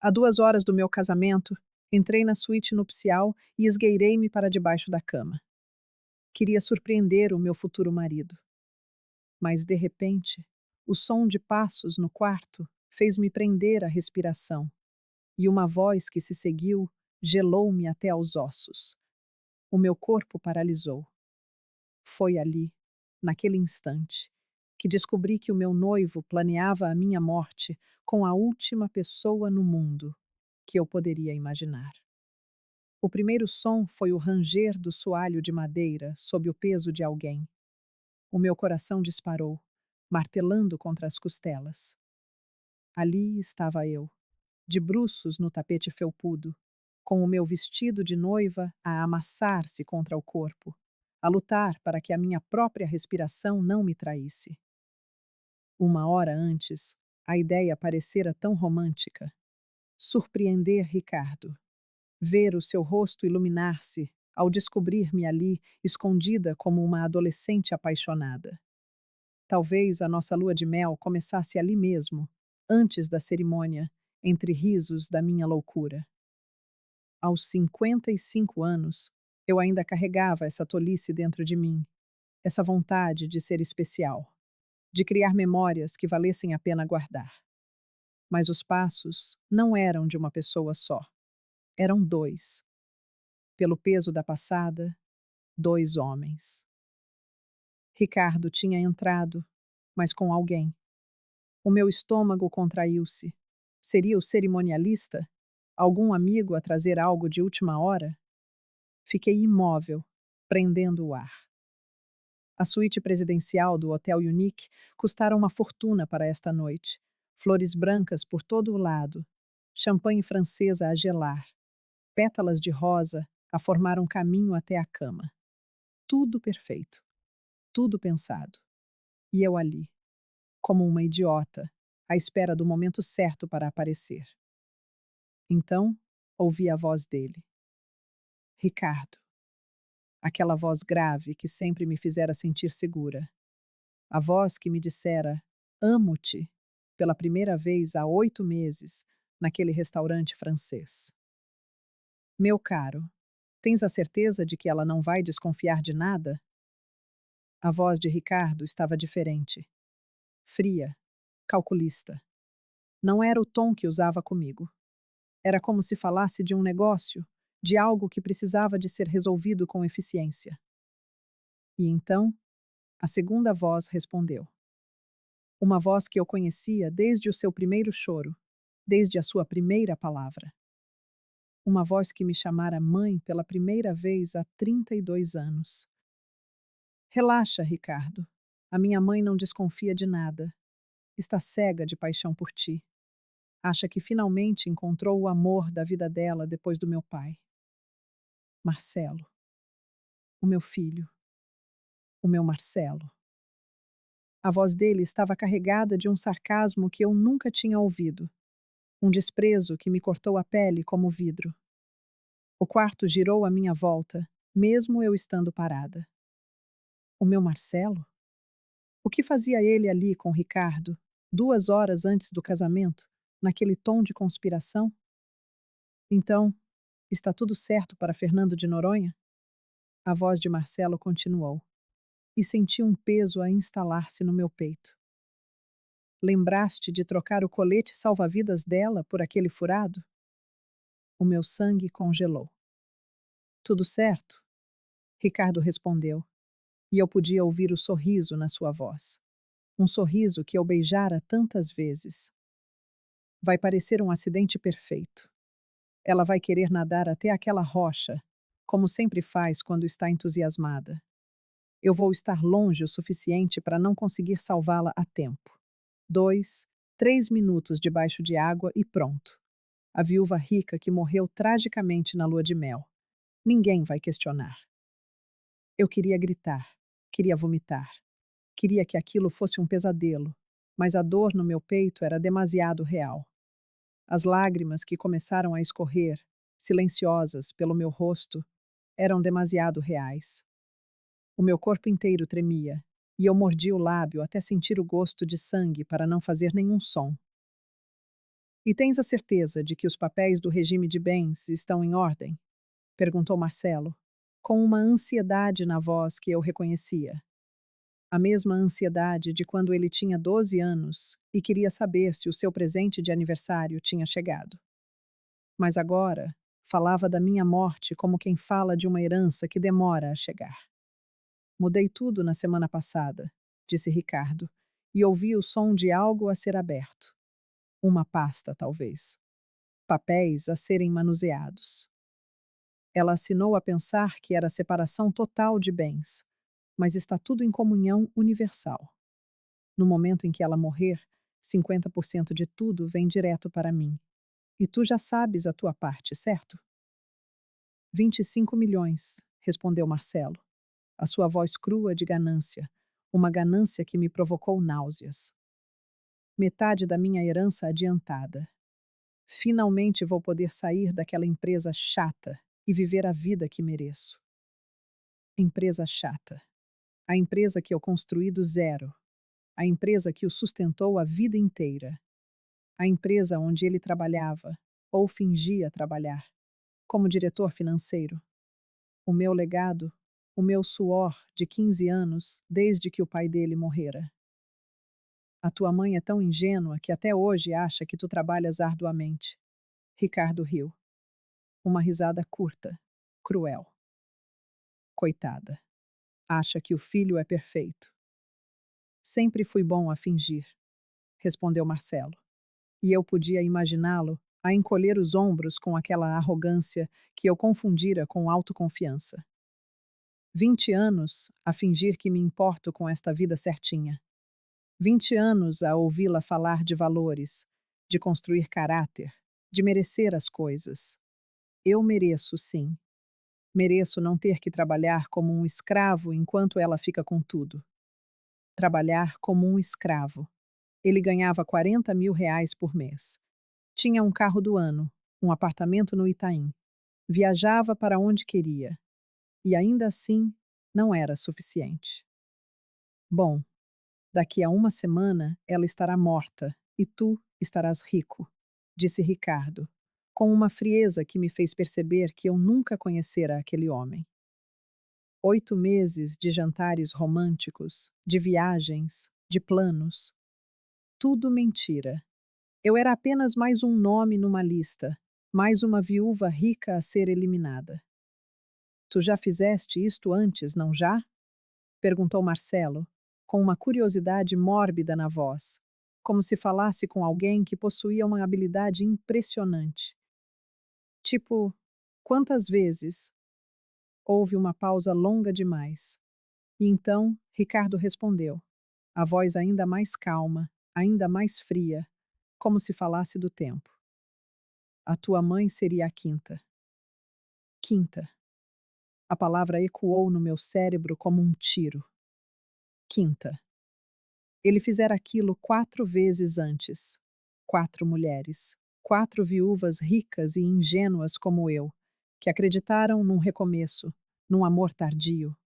A 2 horas do meu casamento, entrei na suíte nupcial e esgueirei-me para debaixo da cama. Queria surpreender o meu futuro marido. Mas, de repente, o som de passos no quarto fez-me prender a respiração, e uma voz que se seguiu gelou-me até aos ossos. O meu corpo paralisou. Foi ali, naquele instante, que descobri que o meu noivo planeava a minha morte com a última pessoa no mundo que eu poderia imaginar. O primeiro som foi o ranger do soalho de madeira sob o peso de alguém. O meu coração disparou, martelando contra as costelas. Ali estava eu, de bruços no tapete felpudo, com o meu vestido de noiva a amassar-se contra o corpo, a lutar para que a minha própria respiração não me traísse. 1 hora antes, a ideia parecera tão romântica. Surpreender Ricardo. Ver o seu rosto iluminar-se ao descobrir-me ali, escondida como uma adolescente apaixonada. Talvez a nossa lua de mel começasse ali mesmo, antes da cerimônia, entre risos da minha loucura. Aos 55 anos, eu ainda carregava essa tolice dentro de mim, essa vontade de ser especial, de criar memórias que valessem a pena guardar. Mas os passos não eram de uma pessoa só. Eram dois. Pelo peso da passada, 2 homens. Ricardo tinha entrado, mas com alguém. O meu estômago contraiu-se. Seria o cerimonialista? Algum amigo a trazer algo de última hora? Fiquei imóvel, prendendo o ar. A suíte presidencial do Hotel Unique custara uma fortuna para esta noite. Flores brancas por todo o lado, champanhe francesa a gelar, pétalas de rosa a formar um caminho até a cama. Tudo perfeito, tudo pensado. E eu ali, como uma idiota, à espera do momento certo para aparecer. Então, ouvi a voz dele. Ricardo. Aquela voz grave que sempre me fizera sentir segura. A voz que me dissera: amo-te, pela primeira vez há 8 meses, naquele restaurante francês. Meu caro, tens a certeza de que ela não vai desconfiar de nada? A voz de Ricardo estava diferente. Fria, calculista. Não era o tom que usava comigo. Era como se falasse de um negócio, de algo que precisava de ser resolvido com eficiência. E então, a segunda voz respondeu. Uma voz que eu conhecia desde o seu primeiro choro, desde a sua primeira palavra. Uma voz que me chamara mãe pela primeira vez há 32 anos. Relaxa, Ricardo. A minha mãe não desconfia de nada. Está cega de paixão por ti. Acha que finalmente encontrou o amor da vida dela depois do meu pai. Marcelo. O meu filho. O meu Marcelo. A voz dele estava carregada de um sarcasmo que eu nunca tinha ouvido. Um desprezo que me cortou a pele como vidro. O quarto girou à minha volta, mesmo eu estando parada. O meu Marcelo? O que fazia ele ali com Ricardo, 2 horas antes do casamento, naquele tom de conspiração? Então, está tudo certo para Fernando de Noronha? A voz de Marcelo continuou, e senti um peso a instalar-se no meu peito. Lembraste de trocar o colete salva-vidas dela por aquele furado? O meu sangue congelou. Tudo certo? Ricardo respondeu, e eu podia ouvir o sorriso na sua voz. Um sorriso que eu beijara tantas vezes. Vai parecer um acidente perfeito. Ela vai querer nadar até aquela rocha, como sempre faz quando está entusiasmada. Eu vou estar longe o suficiente para não conseguir salvá-la a tempo. 2, 3 minutos debaixo de água e pronto. A viúva rica que morreu tragicamente na lua de mel. Ninguém vai questionar. Eu queria gritar, queria vomitar. Queria que aquilo fosse um pesadelo, mas a dor no meu peito era demasiado real. As lágrimas que começaram a escorrer, silenciosas, pelo meu rosto, eram demasiado reais. O meu corpo inteiro tremia, e eu mordi o lábio até sentir o gosto de sangue para não fazer nenhum som. E tens a certeza de que os papéis do regime de bens estão em ordem? Perguntou Marcelo, com uma ansiedade na voz que eu reconhecia. A mesma ansiedade de quando ele tinha 12 anos e queria saber se o seu presente de aniversário tinha chegado. Mas agora falava da minha morte como quem fala de uma herança que demora a chegar. Mudei tudo na semana passada, disse Ricardo, e ouvi o som de algo a ser aberto. Uma pasta, talvez. Papéis a serem manuseados. Ela assinou a pensar que era separação total de bens, mas está tudo em comunhão universal. No momento em que ela morrer, 50% de tudo vem direto para mim. E tu já sabes a tua parte, certo? 25 milhões, respondeu Marcelo, a sua voz crua de ganância, uma ganância que me provocou náuseas. Metade da minha herança adiantada. Finalmente vou poder sair daquela empresa chata e viver a vida que mereço. Empresa chata. A empresa que eu construí do zero. A empresa que o sustentou a vida inteira. A empresa onde ele trabalhava, ou fingia trabalhar, como diretor financeiro. O meu legado, o meu suor de 15 anos desde que o pai dele morrera. A tua mãe é tão ingênua que até hoje acha que tu trabalhas arduamente. Ricardo riu. Uma risada curta, cruel. Coitada. Acha que o filho é perfeito. Sempre fui bom a fingir, respondeu Marcelo. E eu podia imaginá-lo a encolher os ombros com aquela arrogância que eu confundira com autoconfiança. 20 anos a fingir que me importo com esta vida certinha. 20 anos a ouvi-la falar de valores, de construir caráter, de merecer as coisas. Eu mereço, sim. Mereço não ter que trabalhar como um escravo enquanto ela fica com tudo. Trabalhar como um escravo. Ele ganhava 40 mil reais por mês. Tinha um carro do ano, um apartamento no Itaim. Viajava para onde queria. E ainda assim, não era suficiente. Bom, daqui a uma semana ela estará morta e tu estarás rico, disse Ricardo, com uma frieza que me fez perceber que eu nunca conhecera aquele homem. 8 meses de jantares românticos, de viagens, de planos. Tudo mentira. Eu era apenas mais um nome numa lista, mais uma viúva rica a ser eliminada. Tu já fizeste isto antes, não já? Perguntou Marcelo, com uma curiosidade mórbida na voz, como se falasse com alguém que possuía uma habilidade impressionante. Tipo, quantas vezes? Houve uma pausa longa demais. E então Ricardo respondeu, a voz ainda mais calma, ainda mais fria, como se falasse do tempo. A tua mãe seria a quinta. Quinta. A palavra ecoou no meu cérebro como um tiro. Quinta. Ele fizera aquilo 4 vezes antes. 4 mulheres. 4 viúvas ricas e ingênuas como eu, que acreditaram num recomeço, num amor tardio.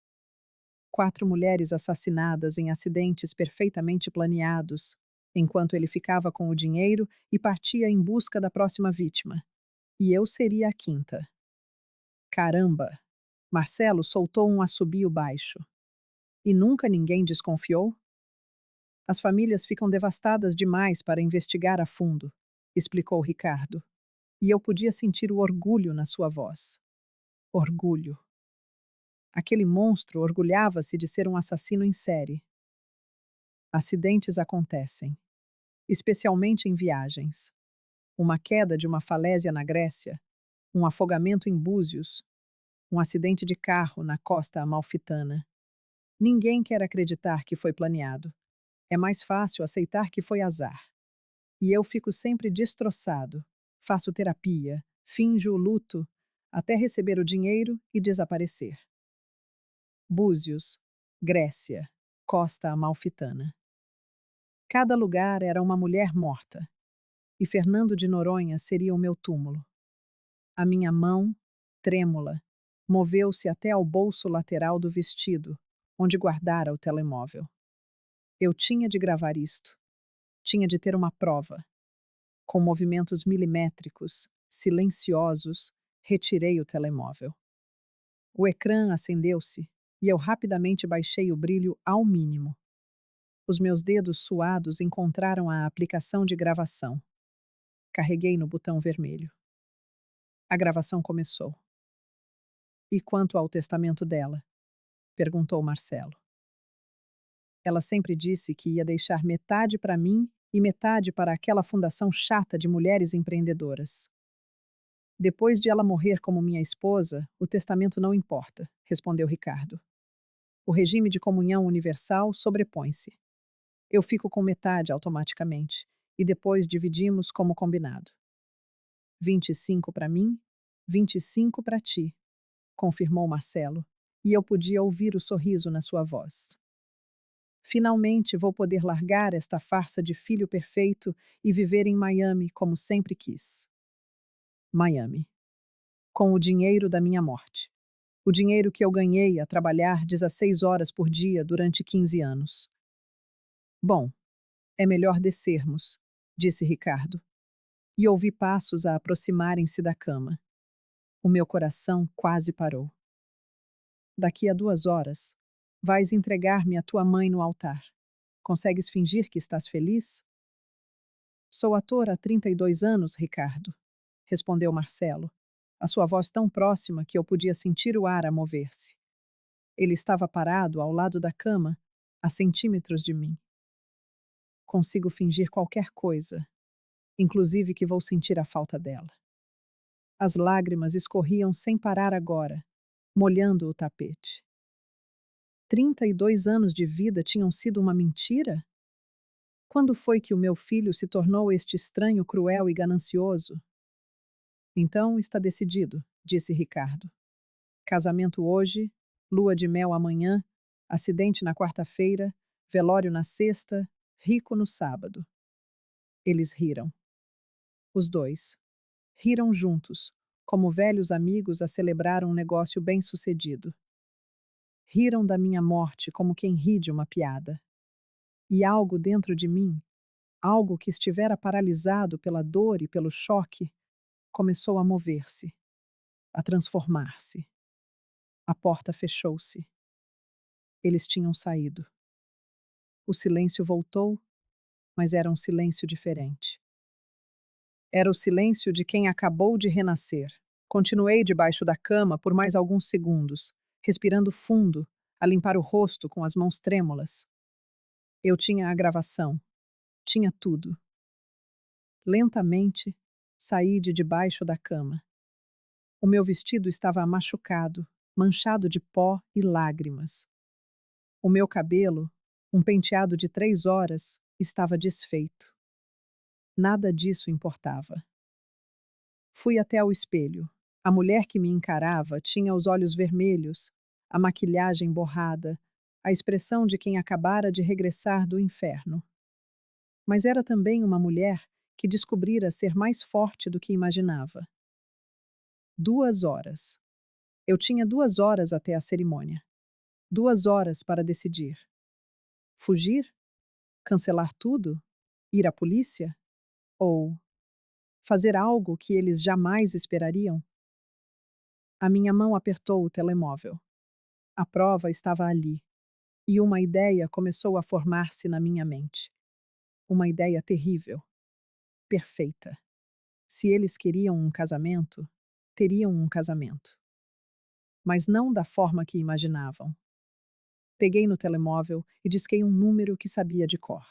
4 mulheres assassinadas em acidentes perfeitamente planeados, enquanto ele ficava com o dinheiro e partia em busca da próxima vítima. E eu seria a quinta. Caramba! Marcelo soltou um assobio baixo. E nunca ninguém desconfiou? As famílias ficam devastadas demais para investigar a fundo, explicou Ricardo. E eu podia sentir o orgulho na sua voz. Orgulho. Aquele monstro orgulhava-se de ser um assassino em série. Acidentes acontecem, especialmente em viagens. Uma queda de uma falésia na Grécia, um afogamento em Búzios, um acidente de carro na costa amalfitana. Ninguém quer acreditar que foi planeado. É mais fácil aceitar que foi azar. E eu fico sempre destroçado. Faço terapia, finjo o luto, até receber o dinheiro e desaparecer. Búzios, Grécia, Costa Amalfitana. Cada lugar era uma mulher morta. E Fernando de Noronha seria o meu túmulo. A minha mão, trêmula, moveu-se até ao bolso lateral do vestido, onde guardara o telemóvel. Eu tinha de gravar isto. Tinha de ter uma prova. Com movimentos milimétricos, silenciosos, retirei o telemóvel. O ecrã acendeu-se e eu rapidamente baixei o brilho ao mínimo. Os meus dedos suados encontraram a aplicação de gravação. Carreguei no botão vermelho. A gravação começou. E quanto ao testamento dela? Perguntou Marcelo. Ela sempre disse que ia deixar metade para mim e metade para aquela fundação chata de mulheres empreendedoras. Depois de ela morrer como minha esposa, o testamento não importa, respondeu Ricardo. O regime de comunhão universal sobrepõe-se. Eu fico com metade automaticamente, e depois dividimos como combinado. 25 para mim, 25 para ti, confirmou Marcelo, e eu podia ouvir o sorriso na sua voz. Finalmente vou poder largar esta farsa de filho perfeito e viver em Miami como sempre quis. Miami. Com o dinheiro da minha morte. O dinheiro que eu ganhei a trabalhar 16 horas por dia durante 15 anos. Bom, é melhor descermos, disse Ricardo. E ouvi passos a aproximarem-se da cama. O meu coração quase parou. Daqui a 2 horas, vais entregar-me a tua mãe no altar. Consegues fingir que estás feliz? Sou ator há 32 anos, Ricardo, respondeu Marcelo, a sua voz tão próxima que eu podia sentir o ar a mover-se. Ele estava parado ao lado da cama, a centímetros de mim. Consigo fingir qualquer coisa, inclusive que vou sentir a falta dela. As lágrimas escorriam sem parar agora, molhando o tapete. 32 anos de vida tinham sido uma mentira? Quando foi que o meu filho se tornou este estranho cruel e ganancioso? Então está decidido, disse Ricardo. Casamento hoje, lua de mel amanhã, acidente na quarta-feira, velório na sexta, rico no sábado. Eles riram. Os dois. Riram juntos, como velhos amigos a celebrar um negócio bem-sucedido. Riram da minha morte como quem ri de uma piada. E algo dentro de mim, algo que estivera paralisado pela dor e pelo choque, começou a mover-se, a transformar-se. A porta fechou-se. Eles tinham saído. O silêncio voltou, mas era um silêncio diferente. Era o silêncio de quem acabou de renascer. Continuei debaixo da cama por mais alguns segundos, respirando fundo, a limpar o rosto com as mãos trêmulas. Eu tinha a gravação. Tinha tudo. Lentamente, saí de debaixo da cama. O meu vestido estava machucado, manchado de pó e lágrimas. O meu cabelo, um penteado de 3 horas, estava desfeito. Nada disso importava. Fui até ao espelho. A mulher que me encarava tinha os olhos vermelhos, a maquilhagem borrada, a expressão de quem acabara de regressar do inferno. Mas era também uma mulher que descobrira ser mais forte do que imaginava. 2 horas. Eu tinha 2 horas até a cerimônia. 2 horas para decidir. Fugir? Cancelar tudo? Ir à polícia? Ou fazer algo que eles jamais esperariam? A minha mão apertou o telemóvel. A prova estava ali, e uma ideia começou a formar-se na minha mente. Uma ideia terrível, perfeita. Se eles queriam um casamento, teriam um casamento. Mas não da forma que imaginavam. Peguei no telemóvel e disquei um número que sabia de cor.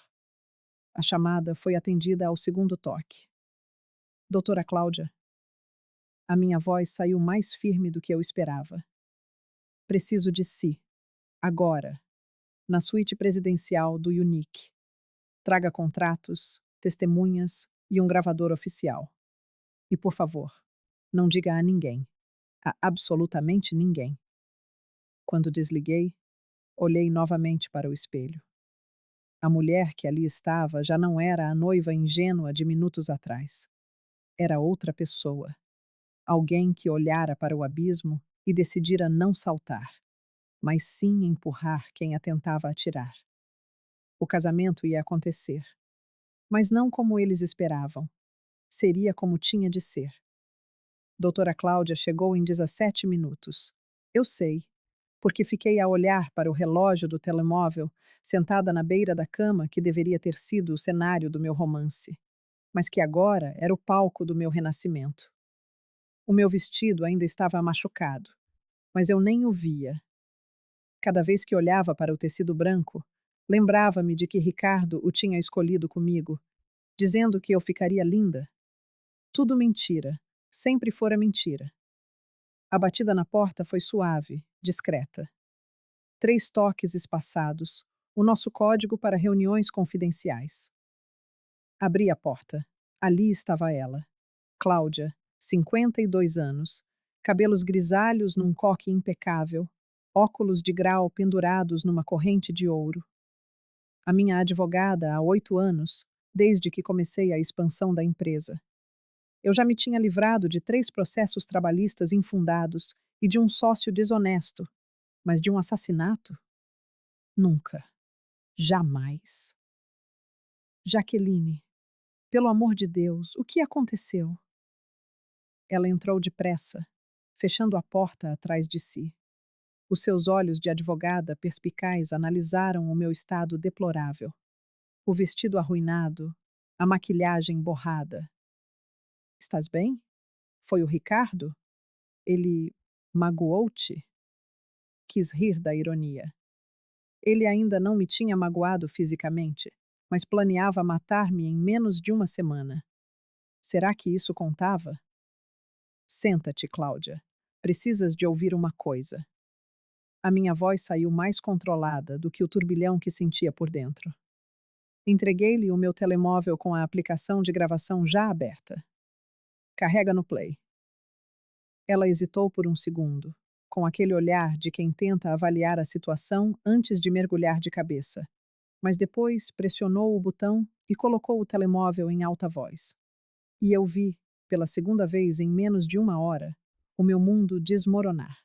A chamada foi atendida ao segundo toque. Doutora Cláudia. A minha voz saiu mais firme do que eu esperava. Preciso de si. Agora. Na suíte presidencial do Unique. Traga contratos, testemunhas e um gravador oficial. E, por favor, não diga a ninguém. A absolutamente ninguém. Quando desliguei, olhei novamente para o espelho. A mulher que ali estava já não era a noiva ingênua de minutos atrás. Era outra pessoa. Alguém que olhara para o abismo e decidira não saltar, mas sim empurrar quem a tentava atirar. O casamento ia acontecer, mas não como eles esperavam. seria como tinha de ser. Doutora Cláudia chegou em 17 minutos. Eu sei, porque fiquei a olhar para o relógio do telemóvel, sentada na beira da cama que deveria ter sido o cenário do meu romance, mas que agora era o palco do meu renascimento. O meu vestido ainda estava machucado, mas eu nem o via. Cada vez que olhava para o tecido branco, lembrava-me de que Ricardo o tinha escolhido comigo, dizendo que eu ficaria linda. Tudo mentira, sempre fora mentira. A batida na porta foi suave, discreta. 3 toques espaçados, o nosso código para reuniões confidenciais. Abri a porta. Ali estava ela, Cláudia, 52 anos, cabelos grisalhos num coque impecável, óculos de grau pendurados numa corrente de ouro. A minha advogada há 8 anos, desde que comecei a expansão da empresa. Eu já me tinha livrado de 3 processos trabalhistas infundados e de um sócio desonesto, mas de um assassinato? Nunca. Jamais. Jaqueline, pelo amor de Deus, o que aconteceu? Ela entrou depressa, fechando a porta atrás de si. Os seus olhos de advogada perspicaz analisaram o meu estado deplorável. O vestido arruinado, a maquilhagem borrada. Estás bem? Foi o Ricardo? Ele magoou-te? Quis rir da ironia. Ele ainda não me tinha magoado fisicamente, mas planeava matar-me em menos de uma semana. Será que isso contava? Senta-te, Cláudia. Precisas de ouvir uma coisa. A minha voz saiu mais controlada do que o turbilhão que sentia por dentro. Entreguei-lhe o meu telemóvel com a aplicação de gravação já aberta. Carrega no play. Ela hesitou por um segundo, com aquele olhar de quem tenta avaliar a situação antes de mergulhar de cabeça, mas depois pressionou o botão e colocou o telemóvel em alta voz. E eu vi, pela segunda vez em menos de uma hora, o meu mundo desmoronar.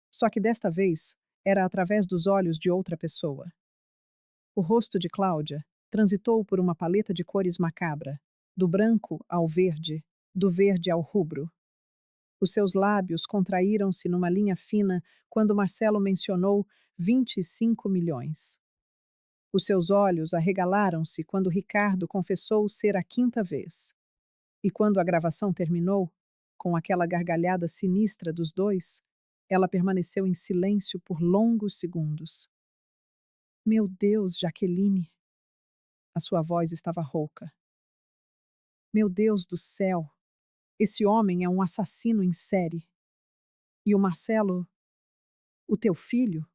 Só que desta vez era através dos olhos de outra pessoa. O rosto de Cláudia transitou por uma paleta de cores macabra, do branco ao verde, do verde ao rubro. Os seus lábios contraíram-se numa linha fina quando Marcelo mencionou 25 milhões. Os seus olhos arregalaram-se quando Ricardo confessou ser a quinta vez. E quando a gravação terminou, com aquela gargalhada sinistra dos dois, ela permaneceu em silêncio por longos segundos. Meu Deus, Jaqueline! A sua voz estava rouca. Meu Deus do céu! Esse homem é um assassino em série. E o Marcelo, o teu filho?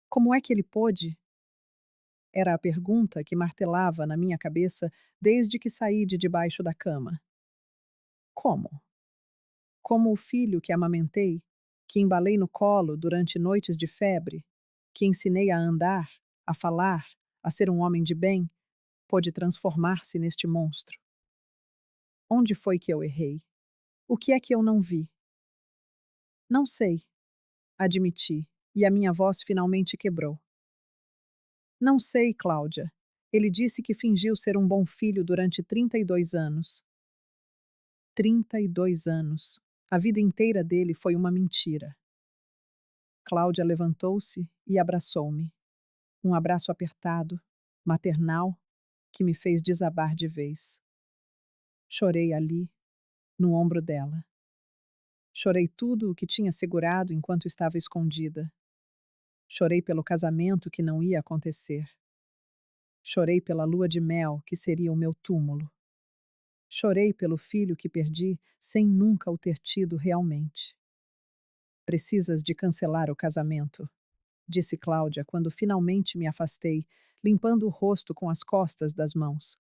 Como é que ele pôde? Era a pergunta que martelava na minha cabeça desde que saí de debaixo da cama. Como? Como o filho que amamentei, que embalei no colo durante noites de febre, que ensinei a andar, a falar, a ser um homem de bem, pôde transformar-se neste monstro. Onde foi que eu errei? O que é que eu não vi? Não sei, admiti, e a minha voz finalmente quebrou. Não sei, Cláudia. Ele disse que fingiu ser um bom filho durante 32 anos. 32 anos. A vida inteira dele foi uma mentira. Cláudia levantou-se e abraçou-me. Um abraço apertado, maternal, que me fez desabar de vez. Chorei ali, no ombro dela. Chorei tudo o que tinha segurado enquanto estava escondida. Chorei pelo casamento que não ia acontecer. Chorei pela lua de mel que seria o meu túmulo. Chorei pelo filho que perdi sem nunca o ter tido realmente. Precisas de cancelar o casamento, disse Cláudia quando finalmente me afastei, limpando o rosto com as costas das mãos.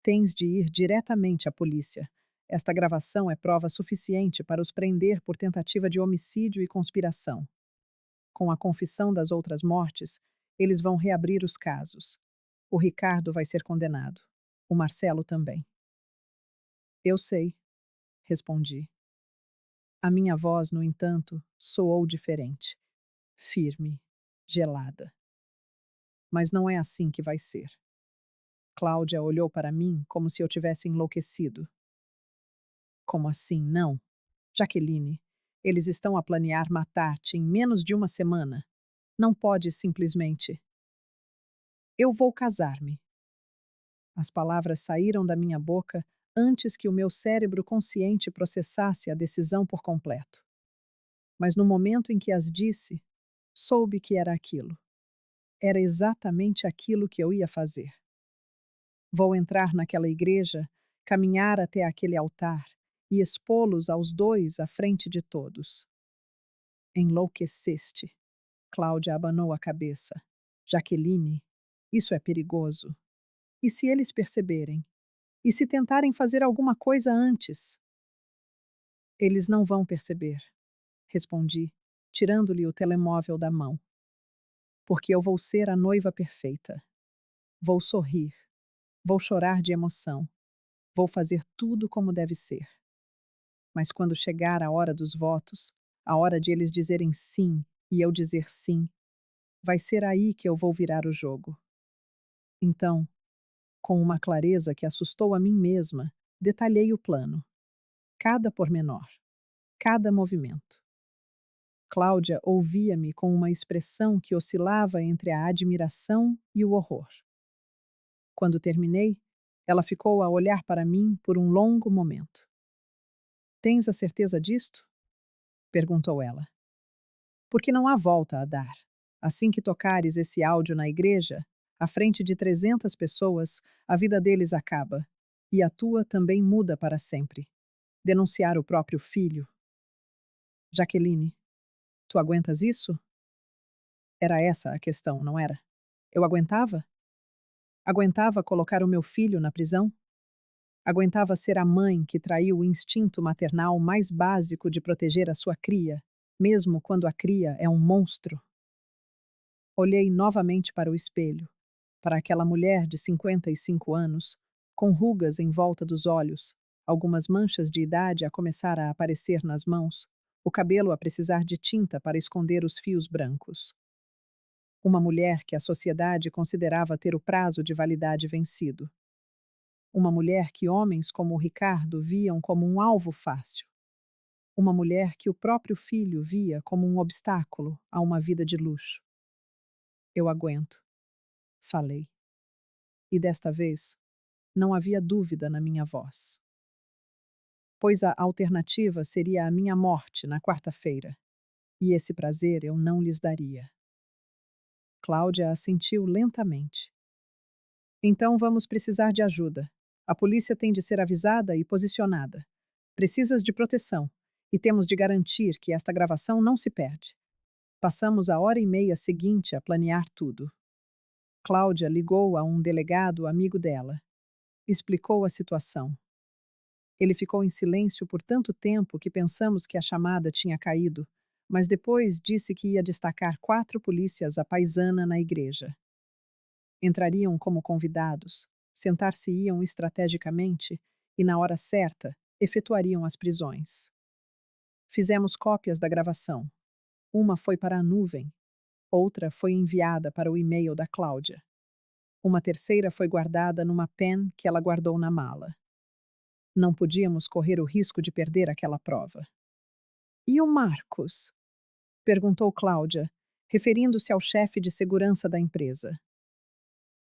Tens de ir diretamente à polícia. Esta gravação é prova suficiente para os prender por tentativa de homicídio e conspiração. Com a confissão das outras mortes, eles vão reabrir os casos. O Ricardo vai ser condenado. O Marcelo também. Eu sei, respondi. A minha voz, no entanto, soou diferente. Firme, gelada. Mas não é assim que vai ser. Cláudia olhou para mim como se eu tivesse enlouquecido. Como assim, não? Jaqueline, eles estão a planear matar-te em menos de uma semana. Não pode simplesmente. Eu vou casar-me. As palavras saíram da minha boca antes que o meu cérebro consciente processasse a decisão por completo. Mas no momento em que as disse, soube que era aquilo. Era exatamente aquilo que eu ia fazer. Vou entrar naquela igreja, caminhar até aquele altar e expô-los aos dois à frente de todos. Enlouqueceste. Cláudia abanou a cabeça. Jaqueline, isso é perigoso. E se eles perceberem? E se tentarem fazer alguma coisa antes? Eles não vão perceber, respondi, tirando-lhe o telemóvel da mão. Porque eu vou ser a noiva perfeita. Vou sorrir. Vou chorar de emoção. Vou fazer tudo como deve ser. Mas quando chegar a hora dos votos, a hora de eles dizerem sim e eu dizer sim, vai ser aí que eu vou virar o jogo. Então, com uma clareza que assustou a mim mesma, detalhei o plano. Cada pormenor, cada movimento. Cláudia ouvia-me com uma expressão que oscilava entre a admiração e o horror. Quando terminei, ela ficou a olhar para mim por um longo momento. Tens a certeza disto? Perguntou ela. Porque não há volta a dar. Assim que tocares esse áudio na igreja, à frente de 300 pessoas, a vida deles acaba. E a tua também muda para sempre. Denunciar o próprio filho. Jaqueline, tu aguentas isso? Era essa a questão, não era? Eu aguentava? Aguentava colocar o meu filho na prisão? Aguentava ser a mãe que traiu o instinto maternal mais básico de proteger a sua cria, mesmo quando a cria é um monstro? Olhei novamente para o espelho, para aquela mulher de 55 anos, com rugas em volta dos olhos, algumas manchas de idade a começar a aparecer nas mãos, o cabelo a precisar de tinta para esconder os fios brancos. Uma mulher que a sociedade considerava ter o prazo de validade vencido. Uma mulher que homens como o Ricardo viam como um alvo fácil. Uma mulher que o próprio filho via como um obstáculo a uma vida de luxo. Eu aguento, falei. E desta vez, não havia dúvida na minha voz. Pois a alternativa seria a minha morte na quarta-feira, e esse prazer eu não lhes daria. Cláudia assentiu lentamente. Então vamos precisar de ajuda. A polícia tem de ser avisada e posicionada. Precisas de proteção, e temos de garantir que esta gravação não se perde. Passamos a hora e meia seguinte a planear tudo. Cláudia ligou a um delegado amigo dela. Explicou a situação. Ele ficou em silêncio por tanto tempo que pensamos que a chamada tinha caído, mas depois disse que ia destacar 4 polícias à paisana na igreja. Entrariam como convidados, sentar-se-iam estrategicamente e, na hora certa, efetuariam as prisões. Fizemos cópias da gravação. Uma foi para a nuvem, outra foi enviada para o e-mail da Cláudia. Uma terceira foi guardada numa pen que ela guardou na mala. Não podíamos correr o risco de perder aquela prova. E o Marcos? Perguntou Cláudia, referindo-se ao chefe de segurança da empresa.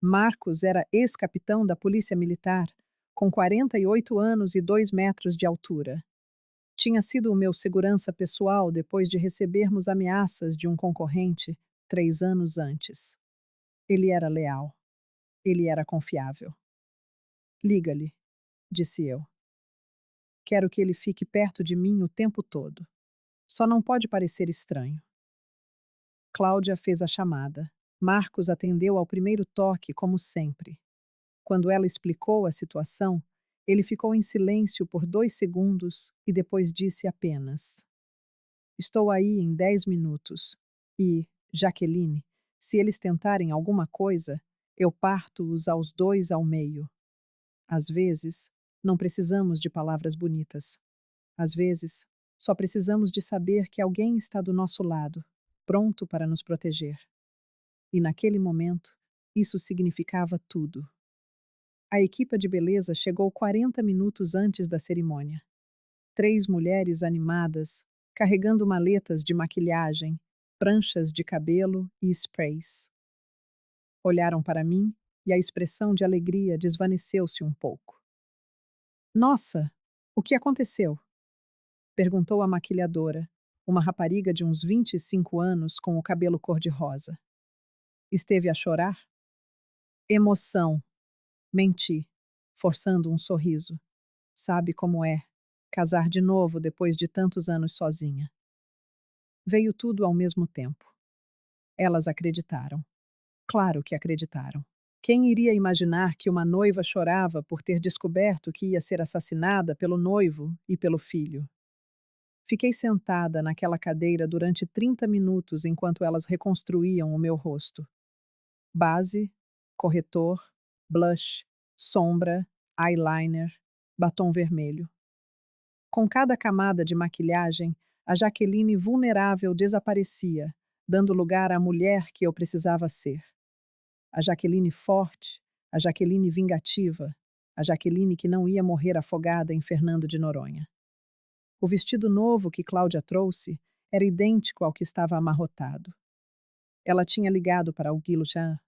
Marcos era ex-capitão da Polícia Militar, com 48 anos e 2 metros de altura. Tinha sido o meu segurança pessoal depois de recebermos ameaças de um concorrente 3 anos antes. Ele era leal. Ele era confiável. Liga-lhe, disse eu. Quero que ele fique perto de mim o tempo todo. Só não pode parecer estranho. Cláudia fez a chamada. Marcos atendeu ao primeiro toque, como sempre. Quando ela explicou a situação, ele ficou em silêncio por 2 segundos e depois disse apenas: Estou aí em 10 minutos. E, Jaqueline, se eles tentarem alguma coisa, eu parto-os aos dois ao meio. Às vezes, não precisamos de palavras bonitas. Às vezes, só precisamos de saber que alguém está do nosso lado, pronto para nos proteger. E naquele momento, isso significava tudo. A equipa de beleza chegou 40 minutos antes da cerimônia. 3 mulheres animadas, carregando maletas de maquilhagem, pranchas de cabelo e sprays. Olharam para mim e a expressão de alegria desvaneceu-se um pouco. Nossa, o que aconteceu? Perguntou a maquilhadora, uma rapariga de uns 25 anos com o cabelo cor-de-rosa. Esteve a chorar? Emoção. Menti, forçando um sorriso. Sabe como é, casar de novo depois de tantos anos sozinha. Veio tudo ao mesmo tempo. Elas acreditaram. Claro que acreditaram. Quem iria imaginar que uma noiva chorava por ter descoberto que ia ser assassinada pelo noivo e pelo filho? Fiquei sentada naquela cadeira durante 30 minutos enquanto elas reconstruíam o meu rosto. Base, corretor, blush, sombra, eyeliner, batom vermelho. Com cada camada de maquilhagem, a Jaqueline vulnerável desaparecia, dando lugar à mulher que eu precisava ser. A Jaqueline forte, a Jaqueline vingativa, a Jaqueline que não ia morrer afogada em Fernando de Noronha. O vestido novo que Cláudia trouxe era idêntico ao que estava amarrotado. Ela tinha ligado para o Guilherme Jean,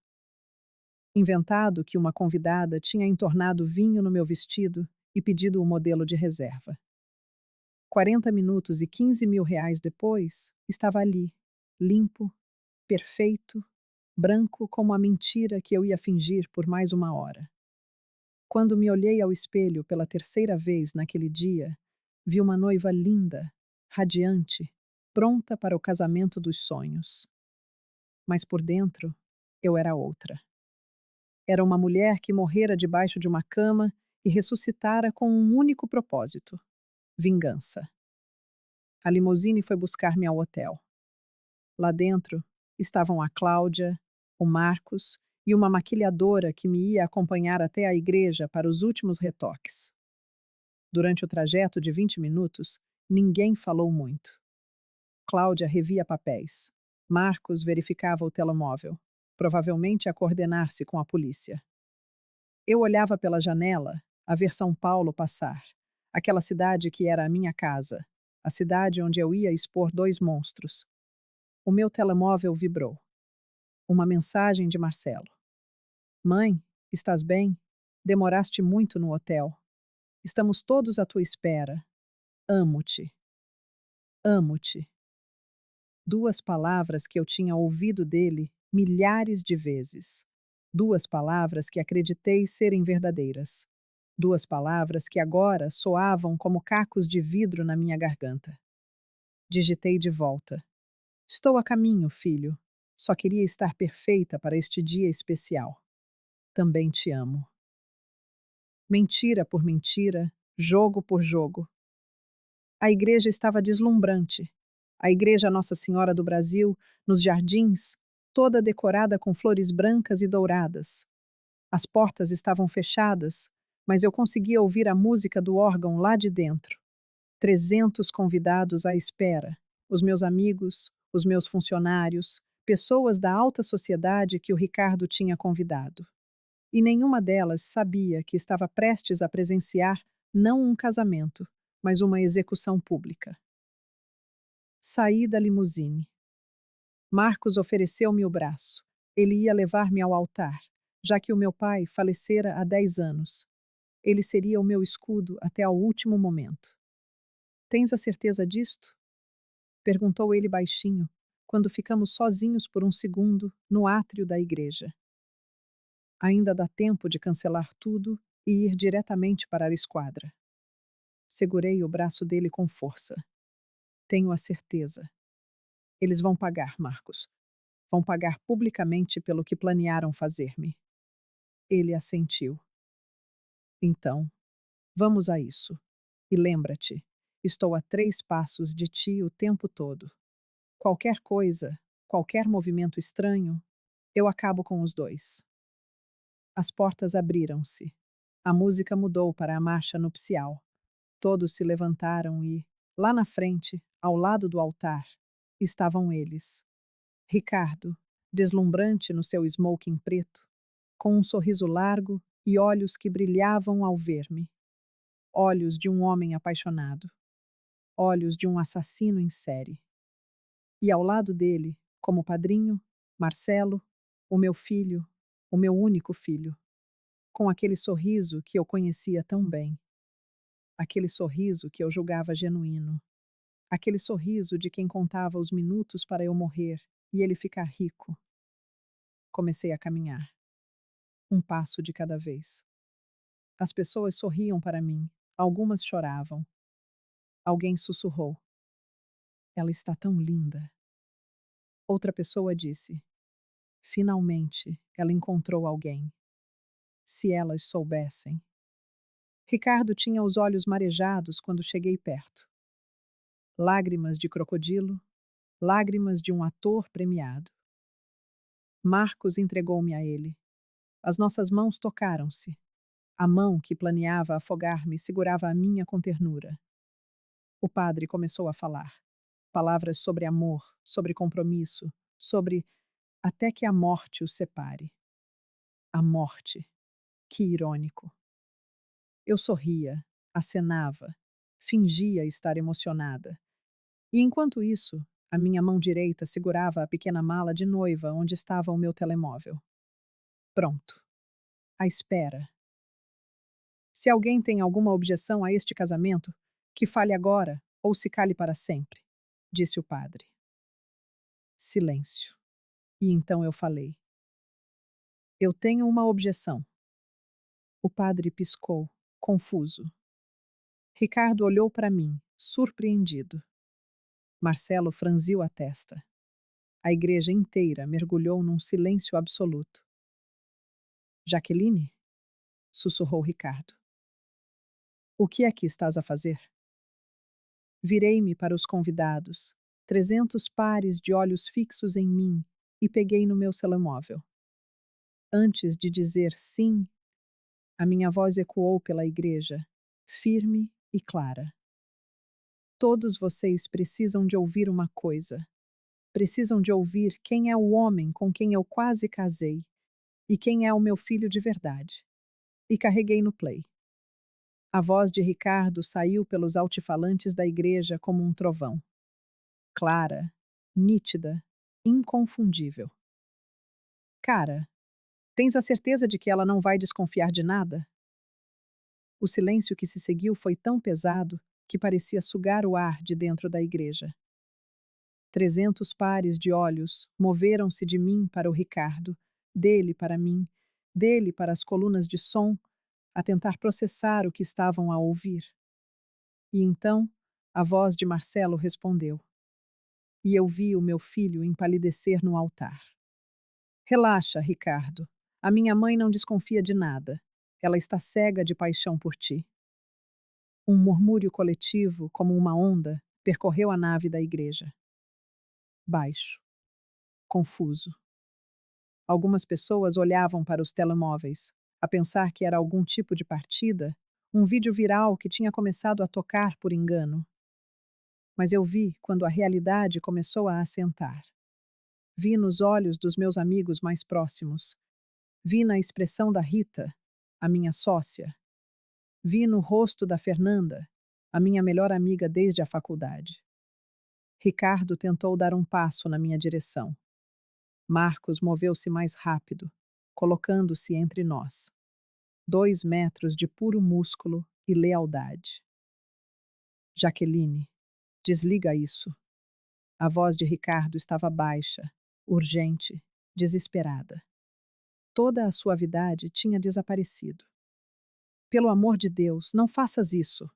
inventado que uma convidada tinha entornado vinho no meu vestido e pedido o modelo de reserva. 40 minutos e 15 mil reais depois, estava ali, limpo, perfeito, branco como a mentira que eu ia fingir por mais uma hora. Quando me olhei ao espelho pela terceira vez naquele dia, vi uma noiva linda, radiante, pronta para o casamento dos sonhos. Mas por dentro, eu era outra. Era uma mulher que morrera debaixo de uma cama e ressuscitara com um único propósito: vingança. A limusine foi buscar-me ao hotel. Lá dentro estavam a Cláudia, o Marcos e uma maquilhadora que me ia acompanhar até a igreja para os últimos retoques. Durante o trajeto de 20 minutos, ninguém falou muito. Cláudia revia papéis. Marcos verificava o telemóvel, provavelmente a coordenar-se com a polícia. Eu olhava pela janela, a ver São Paulo passar, aquela cidade que era a minha casa, a cidade onde eu ia expor 2 monstros. O meu telemóvel vibrou. Uma mensagem de Marcelo. Mãe, estás bem? Demoraste muito no hotel. Estamos todos à tua espera. Amo-te. Amo-te. 2 palavras que eu tinha ouvido dele milhares de vezes. 2 palavras que acreditei serem verdadeiras. 2 palavras que agora soavam como cacos de vidro na minha garganta. Digitei de volta. Estou a caminho, filho. Só queria estar perfeita para este dia especial. Também te amo. Mentira por mentira, jogo por jogo. A igreja estava deslumbrante. A igreja Nossa Senhora do Brasil, nos jardins, toda decorada com flores brancas e douradas. As portas estavam fechadas, mas eu conseguia ouvir a música do órgão lá de dentro. 300 convidados à espera, os meus amigos, os meus funcionários, pessoas da alta sociedade que o Ricardo tinha convidado. E nenhuma delas sabia que estava prestes a presenciar não um casamento, mas uma execução pública. Saí da limusine. Marcos ofereceu-me o braço. Ele ia levar-me ao altar, já que o meu pai falecera há 10 anos. Ele seria o meu escudo até ao último momento. Tens a certeza disto? Perguntou ele baixinho, quando ficamos sozinhos por um segundo no átrio da igreja. Ainda dá tempo de cancelar tudo e ir diretamente para a esquadra. Segurei o braço dele com força. Tenho a certeza. Eles vão pagar, Marcos. Vão pagar publicamente pelo que planearam fazer-me. Ele assentiu. Então, vamos a isso. E lembra-te, estou a 3 passos de ti o tempo todo. Qualquer coisa, qualquer movimento estranho, eu acabo com os 2. As portas abriram-se. A música mudou para a marcha nupcial. Todos se levantaram e, lá na frente, ao lado do altar, estavam eles. Ricardo, deslumbrante no seu smoking preto, com um sorriso largo e olhos que brilhavam ao ver-me, olhos de um homem apaixonado, olhos de um assassino em série. E ao lado dele, como padrinho, Marcelo, o meu filho, o meu único filho, com aquele sorriso que eu conhecia tão bem, aquele sorriso que eu julgava genuíno, aquele sorriso de quem contava os minutos para eu morrer e ele ficar rico. Comecei a caminhar, um passo de cada vez. As pessoas sorriam para mim, algumas choravam. Alguém sussurrou: Ela está tão linda. Outra pessoa disse: Finalmente, ela encontrou alguém. Se elas soubessem. Ricardo tinha os olhos marejados quando cheguei perto. Lágrimas de crocodilo, lágrimas de um ator premiado. Marcos entregou-me a ele. As nossas mãos tocaram-se. A mão que planeava afogar-me segurava a minha com ternura. O padre começou a falar. Palavras sobre amor, sobre compromisso, sobre até que a morte os separe. A morte. Que irônico. Eu sorria, acenava, fingia estar emocionada. E enquanto isso, a minha mão direita segurava a pequena mala de noiva onde estava o meu telemóvel. Pronto. À espera. Se alguém tem alguma objeção a este casamento, que fale agora ou se cale para sempre, disse o padre. Silêncio. E então eu falei. Eu tenho uma objeção. O padre piscou, confuso. Ricardo olhou para mim, surpreendido. Marcelo franziu a testa. A igreja inteira mergulhou num silêncio absoluto. Jaqueline? Sussurrou Ricardo. O que é que estás a fazer? Virei-me para os convidados, 300 pares de olhos fixos em mim, e peguei no meu telemóvel. Antes de dizer sim, a minha voz ecoou pela igreja, firme e clara. Todos vocês precisam de ouvir uma coisa. Precisam de ouvir quem é o homem com quem eu quase casei e quem é o meu filho de verdade. E carreguei no play. A voz de Ricardo saiu pelos altifalantes da igreja como um trovão. Clara, nítida, inconfundível. Cara, tens a certeza de que ela não vai desconfiar de nada? O silêncio que se seguiu foi tão pesado que parecia sugar o ar de dentro da igreja. 300 pares de olhos moveram-se de mim para o Ricardo, dele para mim, dele para as colunas de som, a tentar processar o que estavam a ouvir. E então, a voz de Marcelo respondeu. E eu vi o meu filho empalidecer no altar. Relaxa, Ricardo. A minha mãe não desconfia de nada. Ela está cega de paixão por ti. Um murmúrio coletivo, como uma onda, percorreu a nave da igreja. Baixo. Confuso. Algumas pessoas olhavam para os telemóveis, a pensar que era algum tipo de partida, um vídeo viral que tinha começado a tocar por engano. Mas eu vi quando a realidade começou a assentar. Vi nos olhos dos meus amigos mais próximos. Vi na expressão da Rita, a minha sócia. Vi no rosto da Fernanda, a minha melhor amiga desde a faculdade. Ricardo tentou dar um passo na minha direção. Marcos moveu-se mais rápido, colocando-se entre nós. 2 metros de puro músculo e lealdade. Jaqueline, desliga isso. A voz de Ricardo estava baixa, urgente, desesperada. Toda a suavidade tinha desaparecido. Pelo amor de Deus, não faças isso.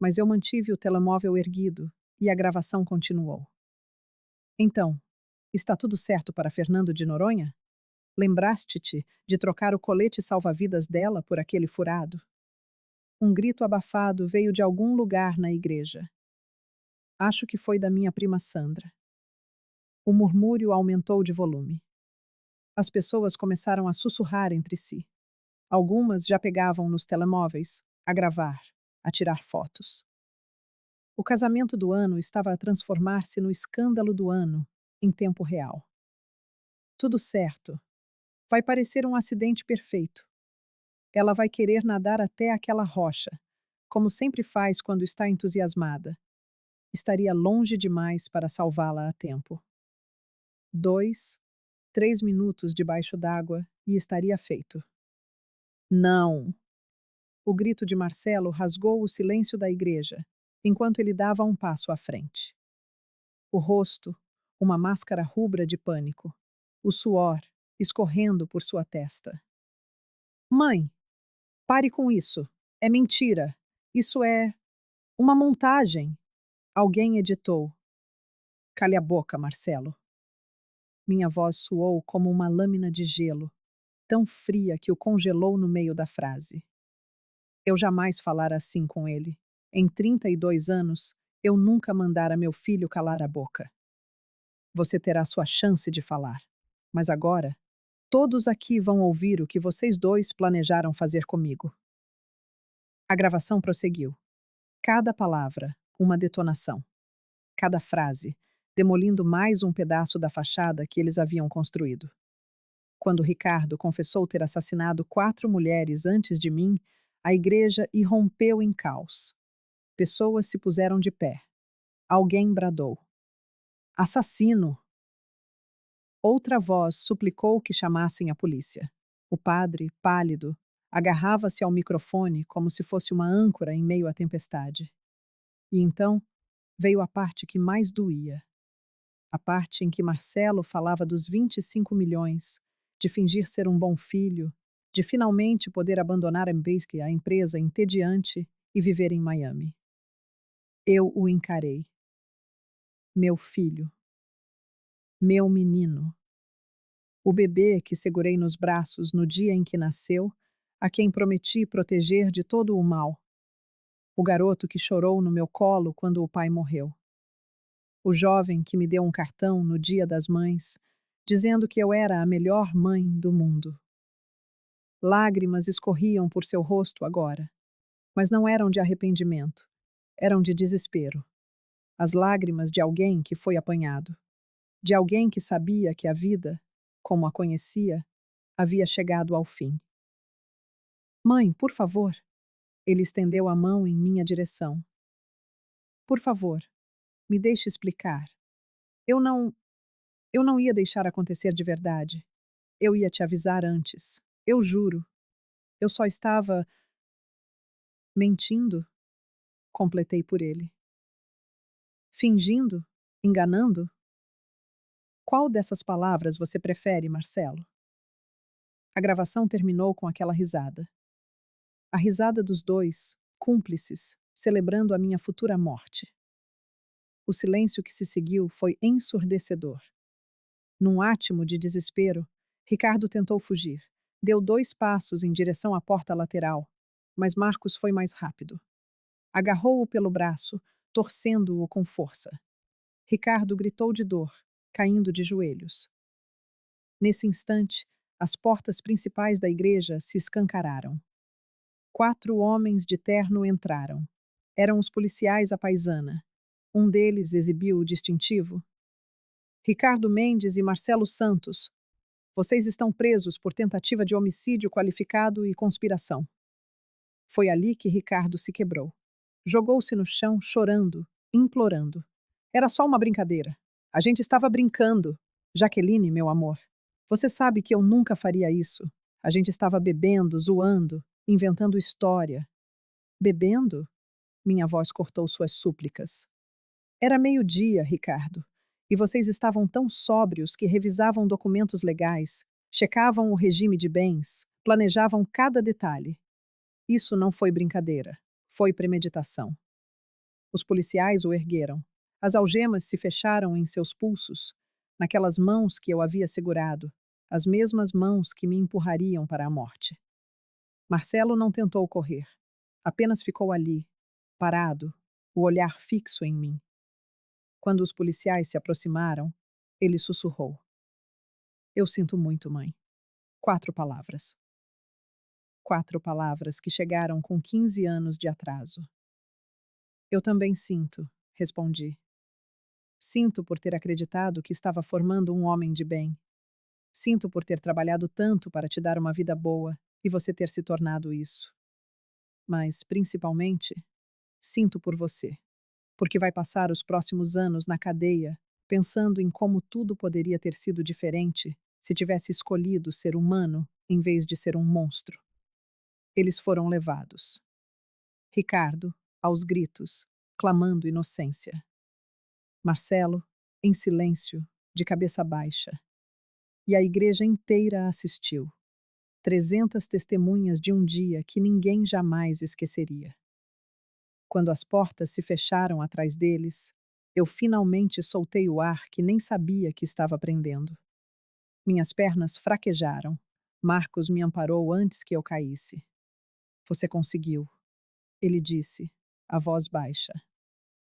Mas eu mantive o telemóvel erguido e a gravação continuou. Então, está tudo certo para Fernando de Noronha? Lembraste-te de trocar o colete salva-vidas dela por aquele furado? Um grito abafado veio de algum lugar na igreja. Acho que foi da minha prima Sandra. O murmúrio aumentou de volume. As pessoas começaram a sussurrar entre si. Algumas já pegavam nos telemóveis, a gravar, a tirar fotos. O casamento do ano estava a transformar-se no escândalo do ano, em tempo real. Tudo certo. Vai parecer um acidente perfeito. Ela vai querer nadar até aquela rocha, como sempre faz quando está entusiasmada. Estaria longe demais para salvá-la a tempo. 2, 3 minutos debaixo d'água e estaria feito. Não! O grito de Marcelo rasgou o silêncio da igreja, enquanto ele dava um passo à frente. O rosto, uma máscara rubra de pânico. O suor escorrendo por sua testa. Mãe, pare com isso. É mentira. Isso é uma montagem. Alguém editou. Cale a boca, Marcelo. Minha voz soou como uma lâmina de gelo, tão fria que o congelou no meio da frase. Eu jamais falara assim com ele. Em 32 anos, eu nunca mandara meu filho calar a boca. Você terá sua chance de falar. Mas agora, todos aqui vão ouvir o que vocês dois planejaram fazer comigo. A gravação prosseguiu. Cada palavra, uma detonação. Cada frase, demolindo mais um pedaço da fachada que eles haviam construído. Quando Ricardo confessou ter assassinado 4 mulheres antes de mim, a igreja irrompeu em caos. Pessoas se puseram de pé. Alguém bradou: Assassino! Outra voz suplicou que chamassem a polícia. O padre, pálido, agarrava-se ao microfone como se fosse uma âncora em meio à tempestade. E então veio a parte que mais doía. A parte em que Marcelo falava dos 25 milhões, de fingir ser um bom filho, de finalmente poder abandonar a empresa entediante e viver em Miami. Eu o encarei. Meu filho. Meu menino. O bebê que segurei nos braços no dia em que nasceu, a quem prometi proteger de todo o mal. O garoto que chorou no meu colo quando o pai morreu. O jovem que me deu um cartão no Dia das Mães, dizendo que eu era a melhor mãe do mundo. Lágrimas escorriam por seu rosto agora, mas não eram de arrependimento, eram de desespero. As lágrimas de alguém que foi apanhado, de alguém que sabia que a vida, como a conhecia, havia chegado ao fim. Mãe, por favor. Ele estendeu a mão em minha direção. Por favor, me deixe explicar. Eu não. Eu não ia deixar acontecer de verdade. Eu ia te avisar antes. Eu juro. Eu só estava. Mentindo? Completei por ele. Fingindo? Enganando? Qual dessas palavras você prefere, Marcelo? A gravação terminou com aquela risada. A risada dos dois, cúmplices, celebrando a minha futura morte. O silêncio que se seguiu foi ensurdecedor. Num átimo de desespero, Ricardo tentou fugir. Deu 2 passos em direção à porta lateral, mas Marcos foi mais rápido. Agarrou-o pelo braço, torcendo-o com força. Ricardo gritou de dor, caindo de joelhos. Nesse instante, as portas principais da igreja se escancararam. 4 homens de terno entraram. Eram os policiais à paisana. Um deles exibiu o distintivo. Ricardo Mendes e Marcelo Santos, vocês estão presos por tentativa de homicídio qualificado e conspiração. Foi ali que Ricardo se quebrou. Jogou-se no chão, chorando, implorando. Era só uma brincadeira. A gente estava brincando. Jaqueline, meu amor, você sabe que eu nunca faria isso. A gente estava bebendo, zoando, inventando história. Bebendo? Minha voz cortou suas súplicas. Era meio-dia, Ricardo, e vocês estavam tão sóbrios que revisavam documentos legais, checavam o regime de bens, planejavam cada detalhe. Isso não foi brincadeira, foi premeditação. Os policiais o ergueram. As algemas se fecharam em seus pulsos, naquelas mãos que eu havia segurado, as mesmas mãos que me empurrariam para a morte. Marcelo não tentou correr, apenas ficou ali, parado, o olhar fixo em mim. Quando os policiais se aproximaram, ele sussurrou: Eu sinto muito, mãe. 4 palavras. 4 palavras que chegaram com 15 anos de atraso. Eu também sinto, respondi. Sinto por ter acreditado que estava formando um homem de bem. Sinto por ter trabalhado tanto para te dar uma vida boa e você ter se tornado isso. Mas, principalmente, sinto por você, porque vai passar os próximos anos na cadeia pensando em como tudo poderia ter sido diferente se tivesse escolhido ser humano em vez de ser um monstro. Eles foram levados. Ricardo, aos gritos, clamando inocência. Marcelo, em silêncio, de cabeça baixa. E a igreja inteira assistiu. 300 testemunhas de um dia que ninguém jamais esqueceria. Quando as portas se fecharam atrás deles, eu finalmente soltei o ar que nem sabia que estava prendendo. Minhas pernas fraquejaram. Marcos me amparou antes que eu caísse. Você conseguiu, ele disse, a voz baixa.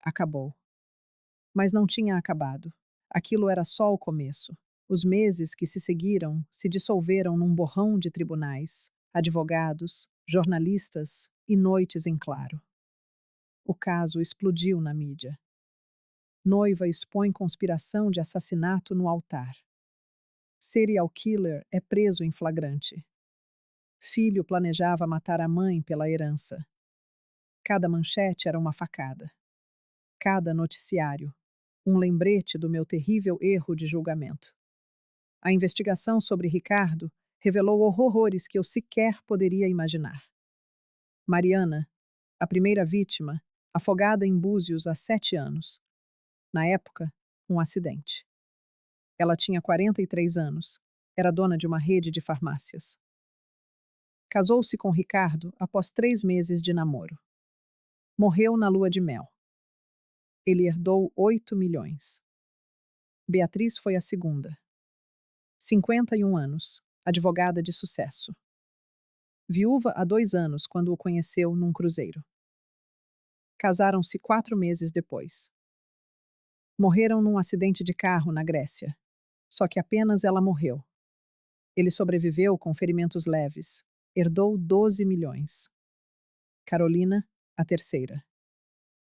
Acabou. Mas não tinha acabado. Aquilo era só o começo. Os meses que se seguiram se dissolveram num borrão de tribunais, advogados, jornalistas e noites em claro. O caso explodiu na mídia. Noiva expõe conspiração de assassinato no altar. Serial killer é preso em flagrante. Filho planejava matar a mãe pela herança. Cada manchete era uma facada. Cada noticiário, um lembrete do meu terrível erro de julgamento. A investigação sobre Ricardo revelou horrores que eu sequer poderia imaginar. Mariana, a primeira vítima, afogada em Búzios há 7 anos. Na época, um acidente. Ela tinha 43 anos. Era dona de uma rede de farmácias. Casou-se com Ricardo após 3 meses de namoro. Morreu na lua de mel. Ele herdou 8 milhões. Beatriz foi a segunda. 51 anos, advogada de sucesso. Viúva há 2 anos quando o conheceu num cruzeiro. Casaram-se 4 meses depois. Morreram num acidente de carro na Grécia. Só que apenas ela morreu. Ele sobreviveu com ferimentos leves. Herdou 12 milhões. Carolina, a terceira.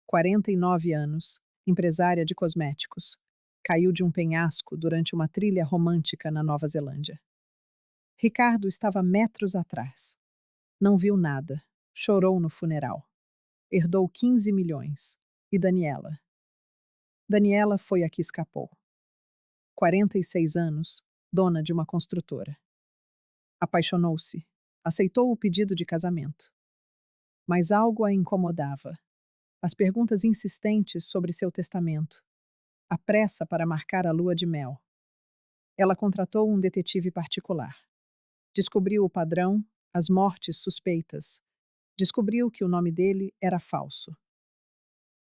49 anos, empresária de cosméticos. Caiu de um penhasco durante uma trilha romântica na Nova Zelândia. Ricardo estava metros atrás. Não viu nada. Chorou no funeral. Herdou 15 milhões. E Daniela? Daniela foi a que escapou. 46 anos, dona de uma construtora. Apaixonou-se. Aceitou o pedido de casamento. Mas algo a incomodava. As perguntas insistentes sobre seu testamento. A pressa para marcar a lua de mel. Ela contratou um detetive particular. Descobriu o padrão, as mortes suspeitas. Descobriu que o nome dele era falso.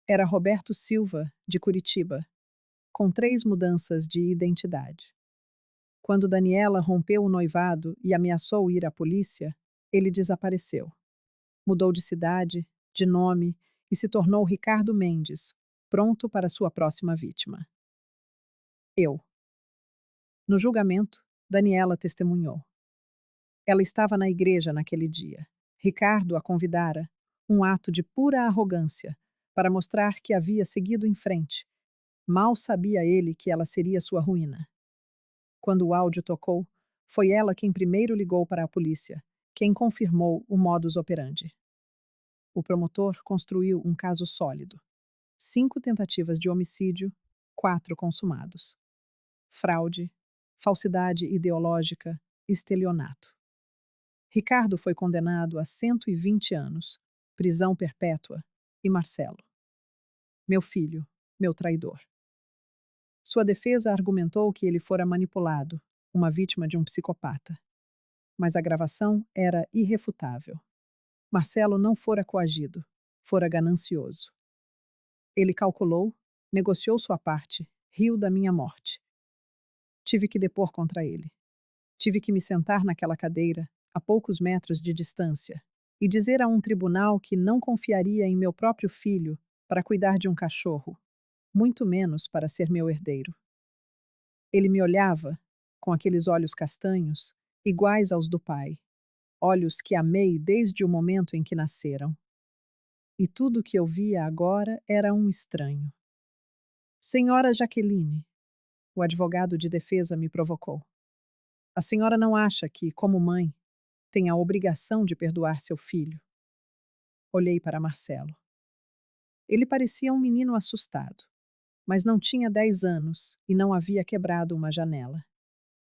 Era Roberto Silva, de Curitiba, com 3 mudanças de identidade. Quando Daniela rompeu o noivado e ameaçou ir à polícia, ele desapareceu. Mudou de cidade, de nome e se tornou Ricardo Mendes, pronto para sua próxima vítima. Eu. No julgamento, Daniela testemunhou. Ela estava na igreja naquele dia. Ricardo a convidara, um ato de pura arrogância, para mostrar que havia seguido em frente. Mal sabia ele que ela seria sua ruína. Quando o áudio tocou, foi ela quem primeiro ligou para a polícia, quem confirmou o modus operandi. O promotor construiu um caso sólido. 5 tentativas de homicídio, 4 consumados. Fraude, falsidade ideológica, estelionato. Ricardo foi condenado a 120 anos, prisão perpétua, e Marcelo. Meu filho, meu traidor. Sua defesa argumentou que ele fora manipulado, uma vítima de um psicopata. Mas a gravação era irrefutável. Marcelo não fora coagido, fora ganancioso. Ele calculou, negociou sua parte, riu da minha morte. Tive que depor contra ele. Tive que me sentar naquela cadeira, a poucos metros de distância, e dizer a um tribunal que não confiaria em meu próprio filho para cuidar de um cachorro, muito menos para ser meu herdeiro. Ele me olhava, com aqueles olhos castanhos, iguais aos do pai, olhos que amei desde o momento em que nasceram. E tudo o que eu via agora era um estranho. Senhora Jaqueline, o advogado de defesa me provocou. A senhora não acha que, como mãe, tem a obrigação de perdoar seu filho. Olhei para Marcelo. Ele parecia um menino assustado, mas não tinha 10 anos e não havia quebrado uma janela.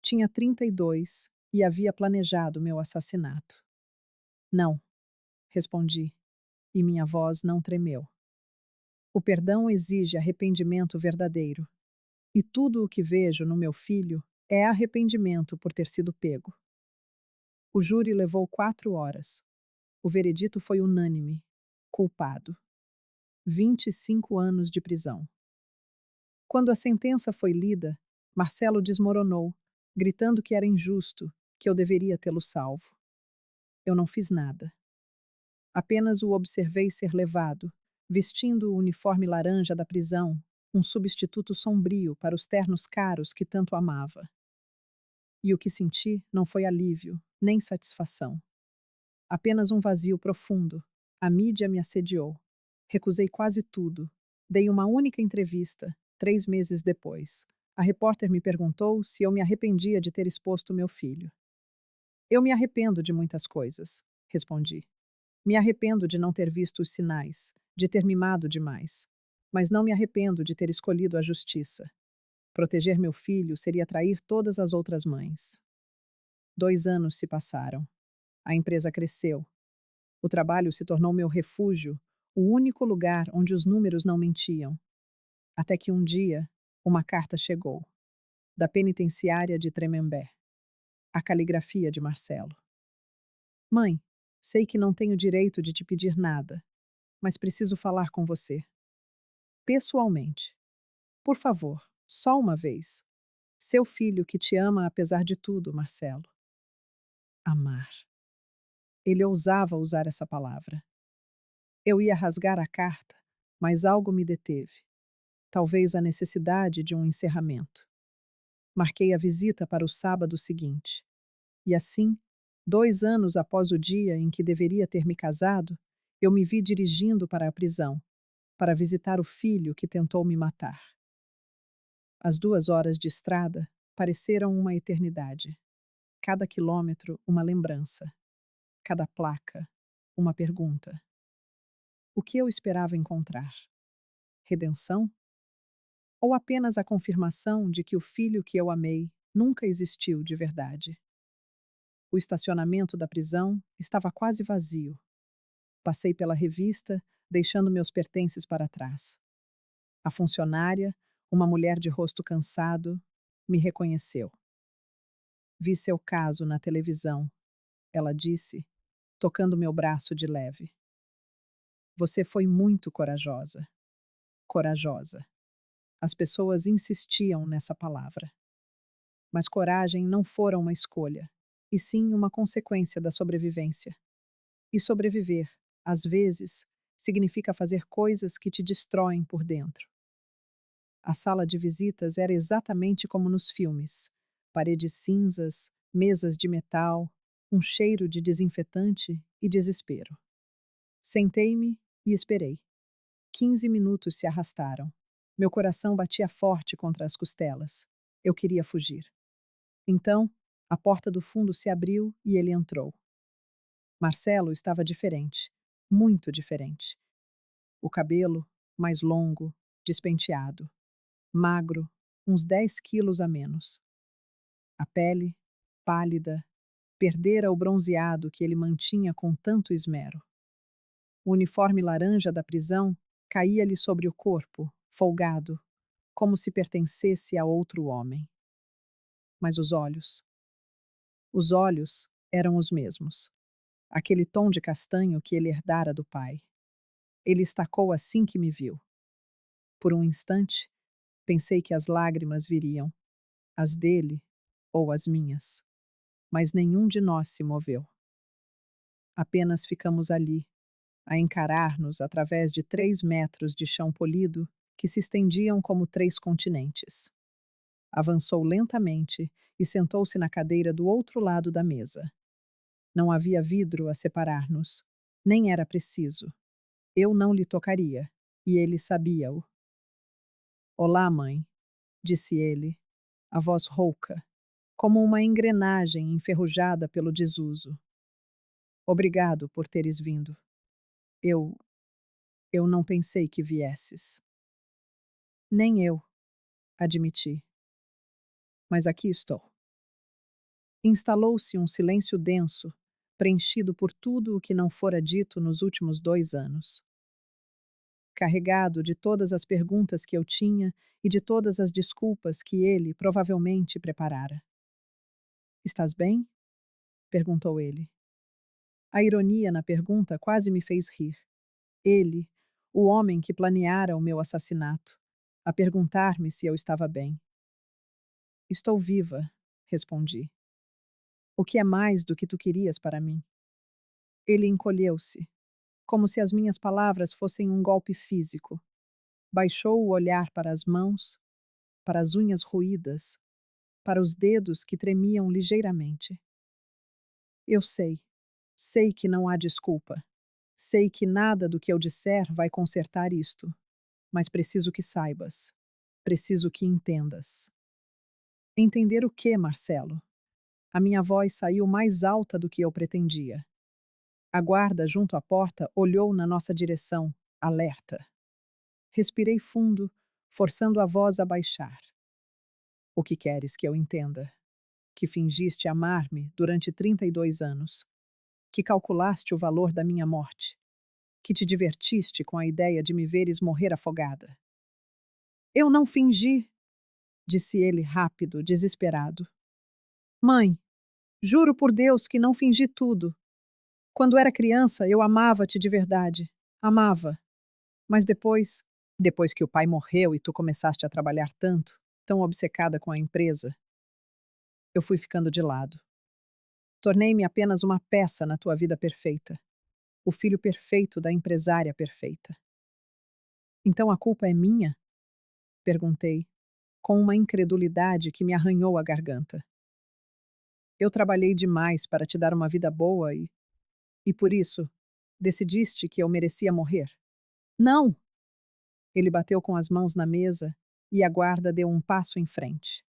Tinha 32 e havia planejado meu assassinato. Não, respondi, e minha voz não tremeu. O perdão exige arrependimento verdadeiro, e tudo o que vejo no meu filho é arrependimento por ter sido pego. O júri levou 4 horas. O veredito foi unânime. Culpado. 25 anos de prisão. Quando a sentença foi lida, Marcelo desmoronou, gritando que era injusto, que eu deveria tê-lo salvo. Eu não fiz nada. Apenas o observei ser levado, vestindo o uniforme laranja da prisão, um substituto sombrio para os ternos caros que tanto amava. E o que senti não foi alívio, nem satisfação. Apenas um vazio profundo. A mídia me assediou. Recusei quase tudo. Dei uma única entrevista, 3 meses depois. A repórter me perguntou se eu me arrependia de ter exposto meu filho. Eu me arrependo de muitas coisas, respondi. Me arrependo de não ter visto os sinais, de ter mimado demais. Mas não me arrependo de ter escolhido a justiça. Proteger meu filho seria trair todas as outras mães. 2 anos se passaram. A empresa cresceu. O trabalho se tornou meu refúgio, o único lugar onde os números não mentiam. Até que um dia, uma carta chegou, da penitenciária de Tremembé. A caligrafia de Marcelo. Mãe, sei que não tenho direito de te pedir nada, mas preciso falar com você. Pessoalmente. Por favor, só uma vez. Seu filho que te ama apesar de tudo, Marcelo. Amar. Ele ousava usar essa palavra. Eu ia rasgar a carta, mas algo me deteve. Talvez a necessidade de um encerramento. Marquei a visita para o sábado seguinte. E assim, 2 anos após o dia em que deveria ter me casado, eu me vi dirigindo para a prisão, para visitar o filho que tentou me matar. As 2 horas de estrada pareceram uma eternidade. Cada quilômetro, uma lembrança. Cada placa, uma pergunta. O que eu esperava encontrar? Redenção? Ou apenas a confirmação de que o filho que eu amei nunca existiu de verdade? O estacionamento da prisão estava quase vazio. Passei pela revista, deixando meus pertences para trás. A funcionária, uma mulher de rosto cansado, me reconheceu. Vi seu caso na televisão, ela disse, tocando meu braço de leve. Você foi muito corajosa. Corajosa. As pessoas insistiam nessa palavra. Mas coragem não fora uma escolha, e sim uma consequência da sobrevivência. E sobreviver, às vezes, significa fazer coisas que te destroem por dentro. A sala de visitas era exatamente como nos filmes: paredes cinzas, mesas de metal, um cheiro de desinfetante e desespero. Sentei-me e esperei. 15 minutos se arrastaram. Meu coração batia forte contra as costelas. Eu queria fugir. Então, a porta do fundo se abriu e ele entrou. Marcelo estava diferente, muito diferente. O cabelo, mais longo, despenteado. Magro, uns 10 quilos a menos. A pele, pálida, perdera o bronzeado que ele mantinha com tanto esmero. O uniforme laranja da prisão caía-lhe sobre o corpo, folgado, como se pertencesse a outro homem. Mas os olhos. Os olhos eram os mesmos. Aquele tom de castanho que ele herdara do pai. Ele estacou assim que me viu. Por um instante, pensei que as lágrimas viriam, as dele ou as minhas. Mas nenhum de nós se moveu. Apenas ficamos ali, a encarar-nos através de 3 metros de chão polido que se estendiam como 3 continentes. Avançou lentamente e sentou-se na cadeira do outro lado da mesa. Não havia vidro a separar-nos, nem era preciso. Eu não lhe tocaria, e ele sabia-o. Olá, mãe, disse ele, a voz rouca, como uma engrenagem enferrujada pelo desuso. Obrigado por teres vindo. Eu eu não pensei que viesses. Nem eu, admiti. Mas aqui estou. Instalou-se um silêncio denso, preenchido por tudo o que não fora dito nos últimos 2 anos. Carregado de todas as perguntas que eu tinha e de todas as desculpas que ele provavelmente preparara. Estás bem? Perguntou ele. A ironia na pergunta quase me fez rir. Ele, o homem que planeara o meu assassinato, a perguntar-me se eu estava bem. Estou viva, respondi. O que é mais do que tu querias para mim? Ele encolheu-se, como se as minhas palavras fossem um golpe físico. Baixou o olhar para as mãos, para as unhas roídas, para os dedos que tremiam ligeiramente. Eu sei que não há desculpa. Sei que nada do que eu disser vai consertar isto, mas preciso que saibas. Preciso que entendas. Entender o que, Marcelo? A minha voz saiu mais alta do que eu pretendia. A guarda junto à porta olhou na nossa direção, alerta. Respirei fundo, forçando a voz a baixar. O que queres que eu entenda? Que fingiste amar-me durante 32 anos. Que calculaste o valor da minha morte. Que te divertiste com a ideia de me veres morrer afogada. Eu não fingi, disse ele rápido, desesperado. Mãe, juro por Deus que não fingi tudo. Quando era criança, eu amava-te de verdade. Amava. Mas depois que o pai morreu e tu começaste a trabalhar tanto, tão obcecada com a empresa, eu fui ficando de lado. Tornei-me apenas uma peça na tua vida perfeita. O filho perfeito da empresária perfeita. Então a culpa é minha? Perguntei, com uma incredulidade que me arranhou a garganta. Eu trabalhei demais para te dar uma vida boa e por isso, decidiste que eu merecia morrer? Não! Ele bateu com as mãos na mesa e a guarda deu um passo em frente.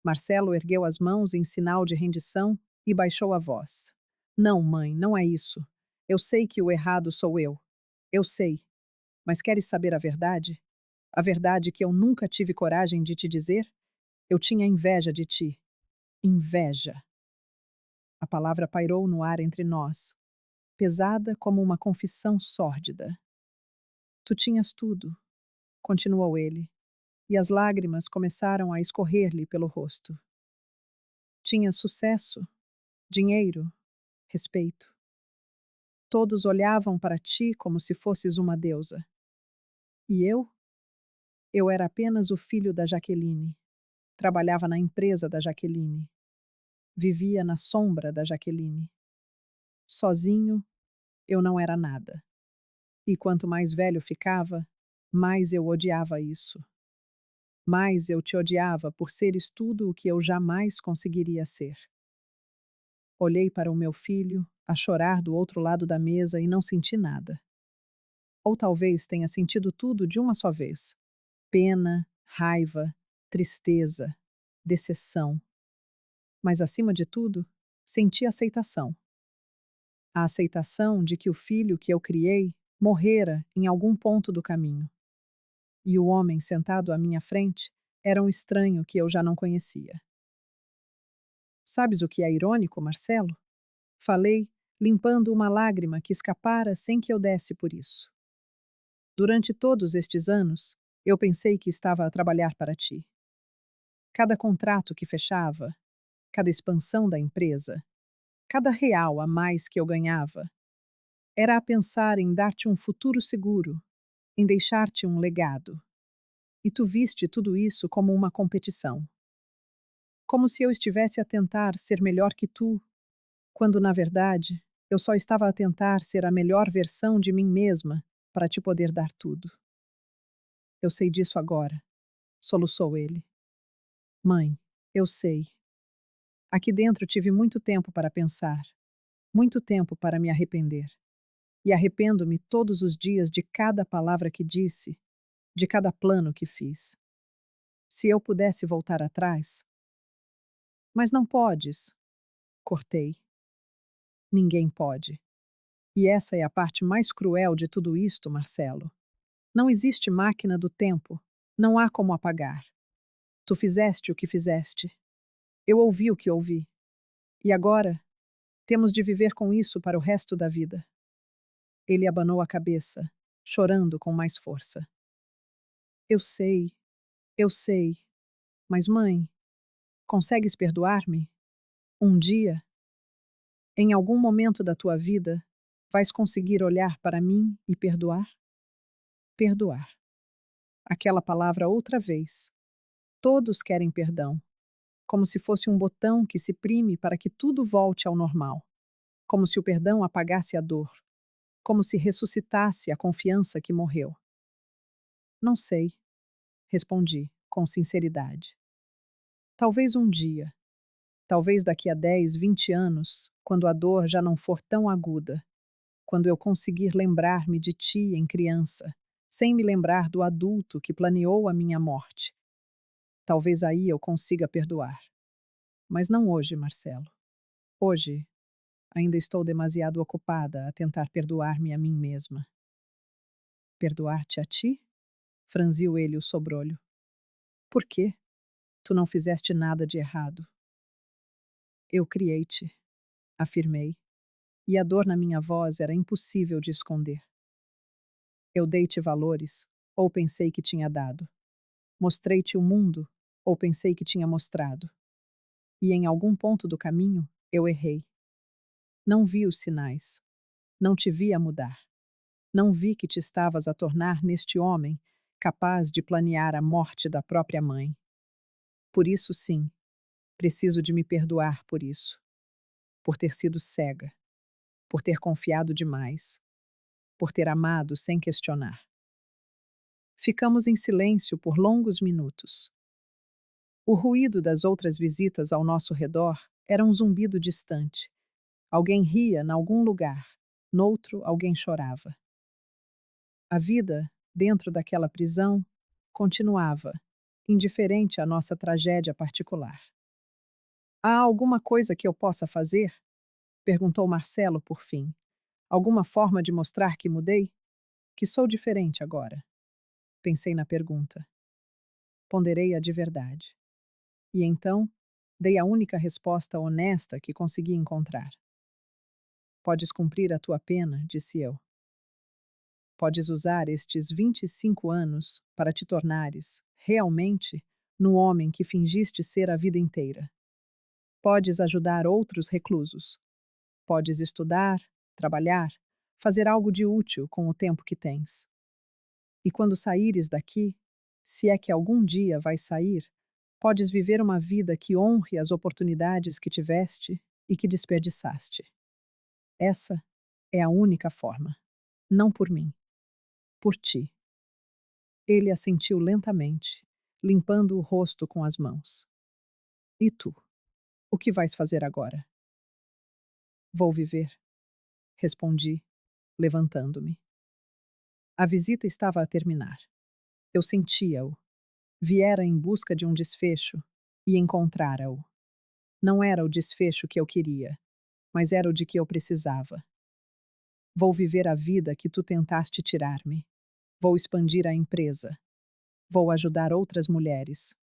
Marcelo ergueu as mãos em sinal de rendição e baixou a voz. Não, mãe, não é isso. Eu sei que o errado sou eu. Eu sei. Mas queres saber a verdade? A verdade que eu nunca tive coragem de te dizer? Eu tinha inveja de ti. Inveja. A palavra pairou no ar entre nós, pesada como uma confissão sórdida. Tu tinhas tudo, continuou ele, e as lágrimas começaram a escorrer-lhe pelo rosto. Tinhas sucesso, dinheiro, respeito. Todos olhavam para ti como se fosses uma deusa. E eu? Eu era apenas o filho da Jaqueline. Trabalhava na empresa da Jaqueline. Vivia na sombra da Jaqueline. Sozinho, eu não era nada. E quanto mais velho ficava, mais eu odiava isso. Mais eu te odiava por seres tudo o que eu jamais conseguiria ser. Olhei para o meu filho, a chorar do outro lado da mesa e não senti nada. Ou talvez tenha sentido tudo de uma só vez: pena, raiva, tristeza, decepção. Mas acima de tudo, senti aceitação. A aceitação de que o filho que eu criei morrera em algum ponto do caminho. E o homem sentado à minha frente era um estranho que eu já não conhecia. Sabes o que é irônico, Marcelo? Falei, limpando uma lágrima que escapara sem que eu desse por isso. Durante todos estes anos, eu pensei que estava a trabalhar para ti. Cada contrato que fechava, cada expansão da empresa, cada real a mais que eu ganhava, era a pensar em dar-te um futuro seguro, em deixar-te um legado. E tu viste tudo isso como uma competição. Como se eu estivesse a tentar ser melhor que tu, quando, na verdade, eu só estava a tentar ser a melhor versão de mim mesma para te poder dar tudo. Eu sei disso agora, soluçou ele. Mãe, eu sei. Aqui dentro tive muito tempo para pensar, muito tempo para me arrepender. E arrependo-me todos os dias de cada palavra que disse, de cada plano que fiz. Se eu pudesse voltar atrás. Mas não podes, cortei. Ninguém pode. E essa é a parte mais cruel de tudo isto, Marcelo. Não existe máquina do tempo. Não há como apagar. Tu fizeste o que fizeste. Eu ouvi o que ouvi. E agora, temos de viver com isso para o resto da vida. Ele abanou a cabeça, chorando com mais força. Eu sei, mas mãe, consegues perdoar-me? Um dia, em algum momento da tua vida, vais conseguir olhar para mim e perdoar? Perdoar. Aquela palavra outra vez. Todos querem perdão, como se fosse um botão que se prime para que tudo volte ao normal, como se o perdão apagasse a dor, como se ressuscitasse a confiança que morreu. Não sei, respondi, com sinceridade. Talvez um dia, talvez daqui a 10, 20 anos, quando a dor já não for tão aguda, quando eu conseguir lembrar-me de ti em criança, sem me lembrar do adulto que planeou a minha morte. Talvez aí eu consiga perdoar. Mas não hoje, Marcelo. Hoje, ainda estou demasiado ocupada a tentar perdoar-me a mim mesma. Perdoar-te a ti? Franziu ele o sobrolho. Por quê? Tu não fizeste nada de errado. Eu criei-te, afirmei, e a dor na minha voz era impossível de esconder. Eu dei-te valores, ou pensei que tinha dado. Mostrei-te o mundo, ou pensei que tinha mostrado. E em algum ponto do caminho, eu errei. Não vi os sinais. Não te vi a mudar. Não vi que te estavas a tornar neste homem capaz de planear a morte da própria mãe. Por isso, sim, preciso de me perdoar por isso. Por ter sido cega. Por ter confiado demais. Por ter amado sem questionar. Ficamos em silêncio por longos minutos. O ruído das outras visitas ao nosso redor era um zumbido distante. Alguém ria em algum lugar, noutro alguém chorava. A vida, dentro daquela prisão, continuava, indiferente à nossa tragédia particular. Há alguma coisa que eu possa fazer? Perguntou Marcelo por fim. Alguma forma de mostrar que mudei? Que sou diferente agora? Pensei na pergunta. Ponderei-a de verdade. E então, dei a única resposta honesta que consegui encontrar. Podes cumprir a tua pena, disse eu. Podes usar estes 25 anos para te tornares, realmente, no homem que fingiste ser a vida inteira. Podes ajudar outros reclusos. Podes estudar, trabalhar, fazer algo de útil com o tempo que tens. E quando saíres daqui, se é que algum dia vais sair, podes viver uma vida que honre as oportunidades que tiveste e que desperdiçaste. Essa é a única forma. Não por mim, por ti. Ele assentiu lentamente, limpando o rosto com as mãos. E tu? O que vais fazer agora? Vou viver, respondi, levantando-me. A visita estava a terminar. Eu sentia-o. Viera em busca de um desfecho e encontrara-o. Não era o desfecho que eu queria, mas era o de que eu precisava. Vou viver a vida que tu tentaste tirar-me. Vou expandir a empresa. Vou ajudar outras mulheres.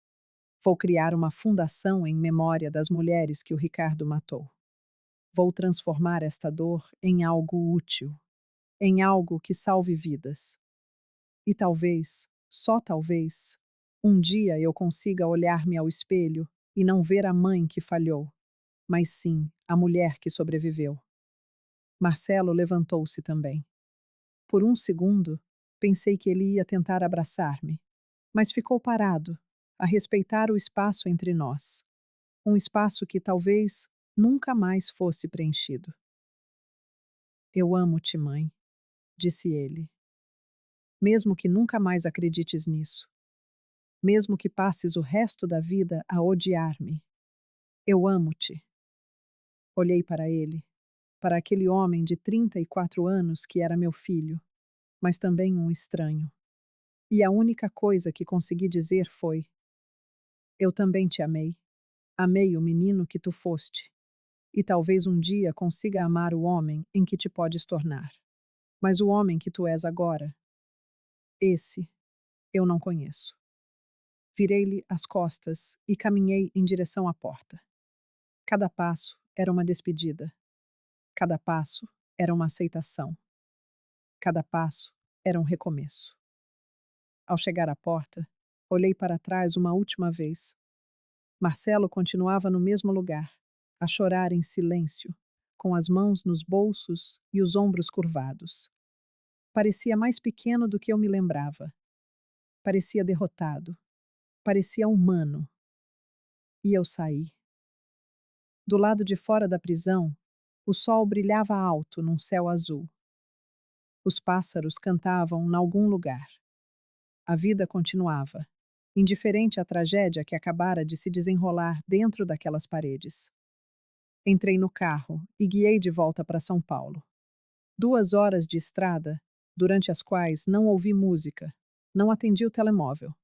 Vou criar uma fundação em memória das mulheres que o Ricardo matou. Vou transformar esta dor em algo útil, em algo que salve vidas. E talvez, só talvez, um dia eu consiga olhar-me ao espelho e não ver a mãe que falhou, mas sim a mulher que sobreviveu. Marcelo levantou-se também. Por um segundo, pensei que ele ia tentar abraçar-me, mas ficou parado, a respeitar o espaço entre nós. Um espaço que talvez nunca mais fosse preenchido. Eu amo-te, mãe, disse ele. Mesmo que nunca mais acredites nisso. Mesmo que passes o resto da vida a odiar-me. Eu amo-te. Olhei para ele, para aquele homem de 34 anos que era meu filho, mas também um estranho. E a única coisa que consegui dizer foi: eu também te amei. Amei o menino que tu foste. e talvez um dia consiga amar o homem em que te podes tornar. Mas o homem que tu és agora, esse eu não conheço. Virei-lhe as costas e caminhei em direção à porta. Cada passo era uma despedida. Cada passo era uma aceitação. Cada passo era um recomeço. Ao chegar à porta, olhei para trás uma última vez. Marcelo continuava no mesmo lugar, a chorar em silêncio, com as mãos nos bolsos e os ombros curvados. Parecia mais pequeno do que eu me lembrava. Parecia derrotado. Parecia humano. E eu saí. Do lado de fora da prisão, o sol brilhava alto num céu azul. Os pássaros cantavam em algum lugar. A vida continuava, indiferente à tragédia que acabara de se desenrolar dentro daquelas paredes. Entrei no carro e guiei de volta para São Paulo. 2 horas de estrada, durante as quais não ouvi música, não atendi o telemóvel.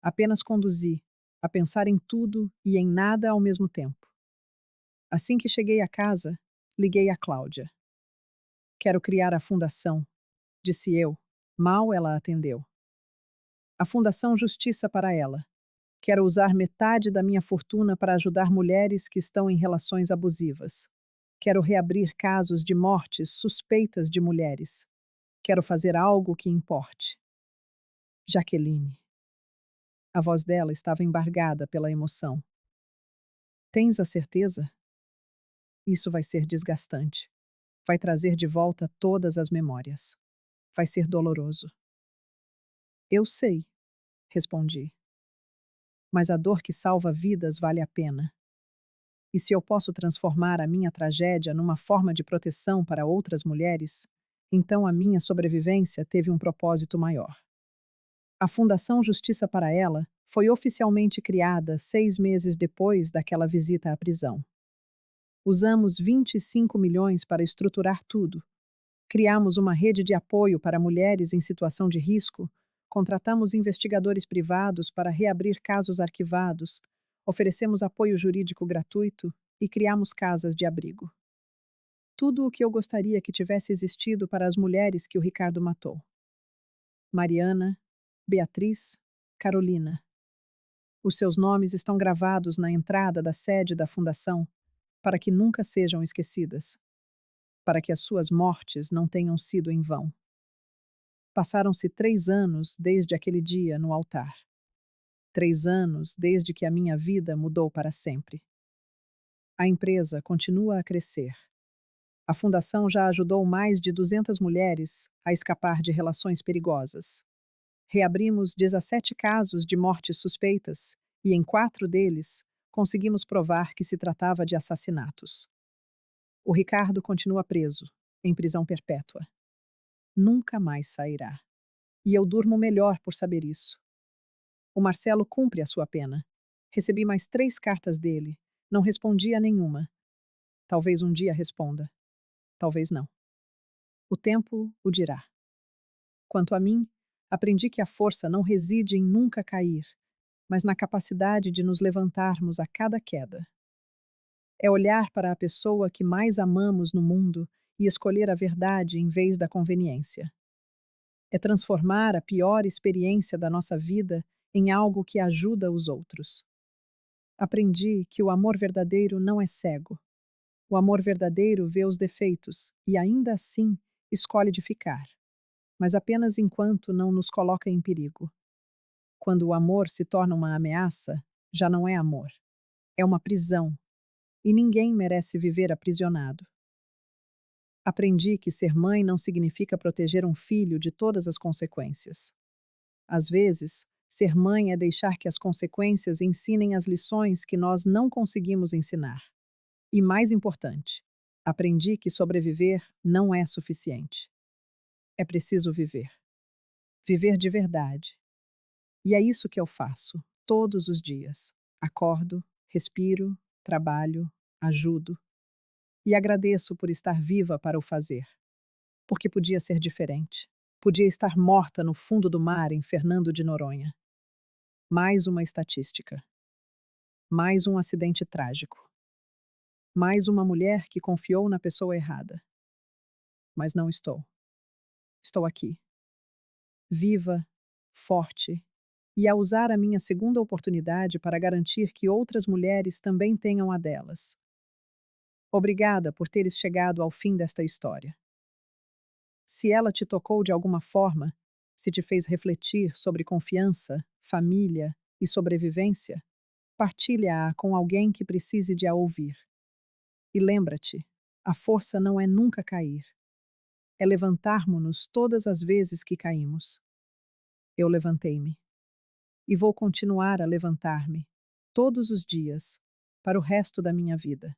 Apenas conduzi, a pensar em tudo e em nada ao mesmo tempo. Assim que cheguei a casa, liguei a Cláudia. Quero criar a fundação, disse eu. Mal ela atendeu. A Fundação Justiça para ela. Quero usar metade da minha fortuna para ajudar mulheres que estão em relações abusivas. Quero reabrir casos de mortes suspeitas de mulheres. Quero fazer algo que importe. Jaqueline. A voz dela estava embargada pela emoção. Tens a certeza? Isso vai ser desgastante. Vai trazer de volta todas as memórias. Vai ser doloroso. Eu sei, respondi. Mas a dor que salva vidas vale a pena. E se eu posso transformar a minha tragédia numa forma de proteção para outras mulheres, então a minha sobrevivência teve um propósito maior. A Fundação Justiça para Ela foi oficialmente criada 6 meses depois daquela visita à prisão. Usamos 25 milhões para estruturar tudo. Criamos uma rede de apoio para mulheres em situação de risco, contratamos investigadores privados para reabrir casos arquivados, oferecemos apoio jurídico gratuito e criamos casas de abrigo. Tudo o que eu gostaria que tivesse existido para as mulheres que o Ricardo matou. Mariana, Beatriz, Carolina. Os seus nomes estão gravados na entrada da sede da Fundação para que nunca sejam esquecidas, para que as suas mortes não tenham sido em vão. Passaram-se 3 anos desde aquele dia no altar. 3 anos desde que a minha vida mudou para sempre. A empresa continua a crescer. A Fundação já ajudou mais de 200 mulheres a escapar de relações perigosas. Reabrimos 17 casos de mortes suspeitas e, em 4 deles, conseguimos provar que se tratava de assassinatos. O Ricardo continua preso, em prisão perpétua. Nunca mais sairá. E eu durmo melhor por saber isso. O Marcelo cumpre a sua pena. Recebi mais 3 cartas dele. Não respondi a nenhuma. Talvez um dia responda. Talvez não. O tempo o dirá. Quanto a mim, aprendi que a força não reside em nunca cair, mas na capacidade de nos levantarmos a cada queda. É olhar para a pessoa que mais amamos no mundo e escolher a verdade em vez da conveniência. É transformar a pior experiência da nossa vida em algo que ajuda os outros. Aprendi que o amor verdadeiro não é cego. O amor verdadeiro vê os defeitos e, ainda assim, escolhe de ficar, mas apenas enquanto não nos coloca em perigo. Quando o amor se torna uma ameaça, já não é amor. É uma prisão, e ninguém merece viver aprisionado. Aprendi que ser mãe não significa proteger um filho de todas as consequências. Às vezes, ser mãe é deixar que as consequências ensinem as lições que nós não conseguimos ensinar. E mais importante, aprendi que sobreviver não é suficiente. É preciso viver. Viver de verdade. E é isso que eu faço, todos os dias. Acordo, respiro, trabalho, ajudo. E agradeço por estar viva para o fazer. Porque podia ser diferente. Podia estar morta no fundo do mar em Fernando de Noronha. Mais uma estatística. Mais um acidente trágico. Mais uma mulher que confiou na pessoa errada. Mas não estou. Estou aqui, viva, forte, e a usar a minha segunda oportunidade para garantir que outras mulheres também tenham a delas. Obrigada por teres chegado ao fim desta história. Se ela te tocou de alguma forma, se te fez refletir sobre confiança, família e sobrevivência, partilha-a com alguém que precise de a ouvir. E lembra-te, a força não é nunca cair, é levantarmos-nos todas as vezes que caímos. Eu levantei-me e vou continuar a levantar-me todos os dias para o resto da minha vida.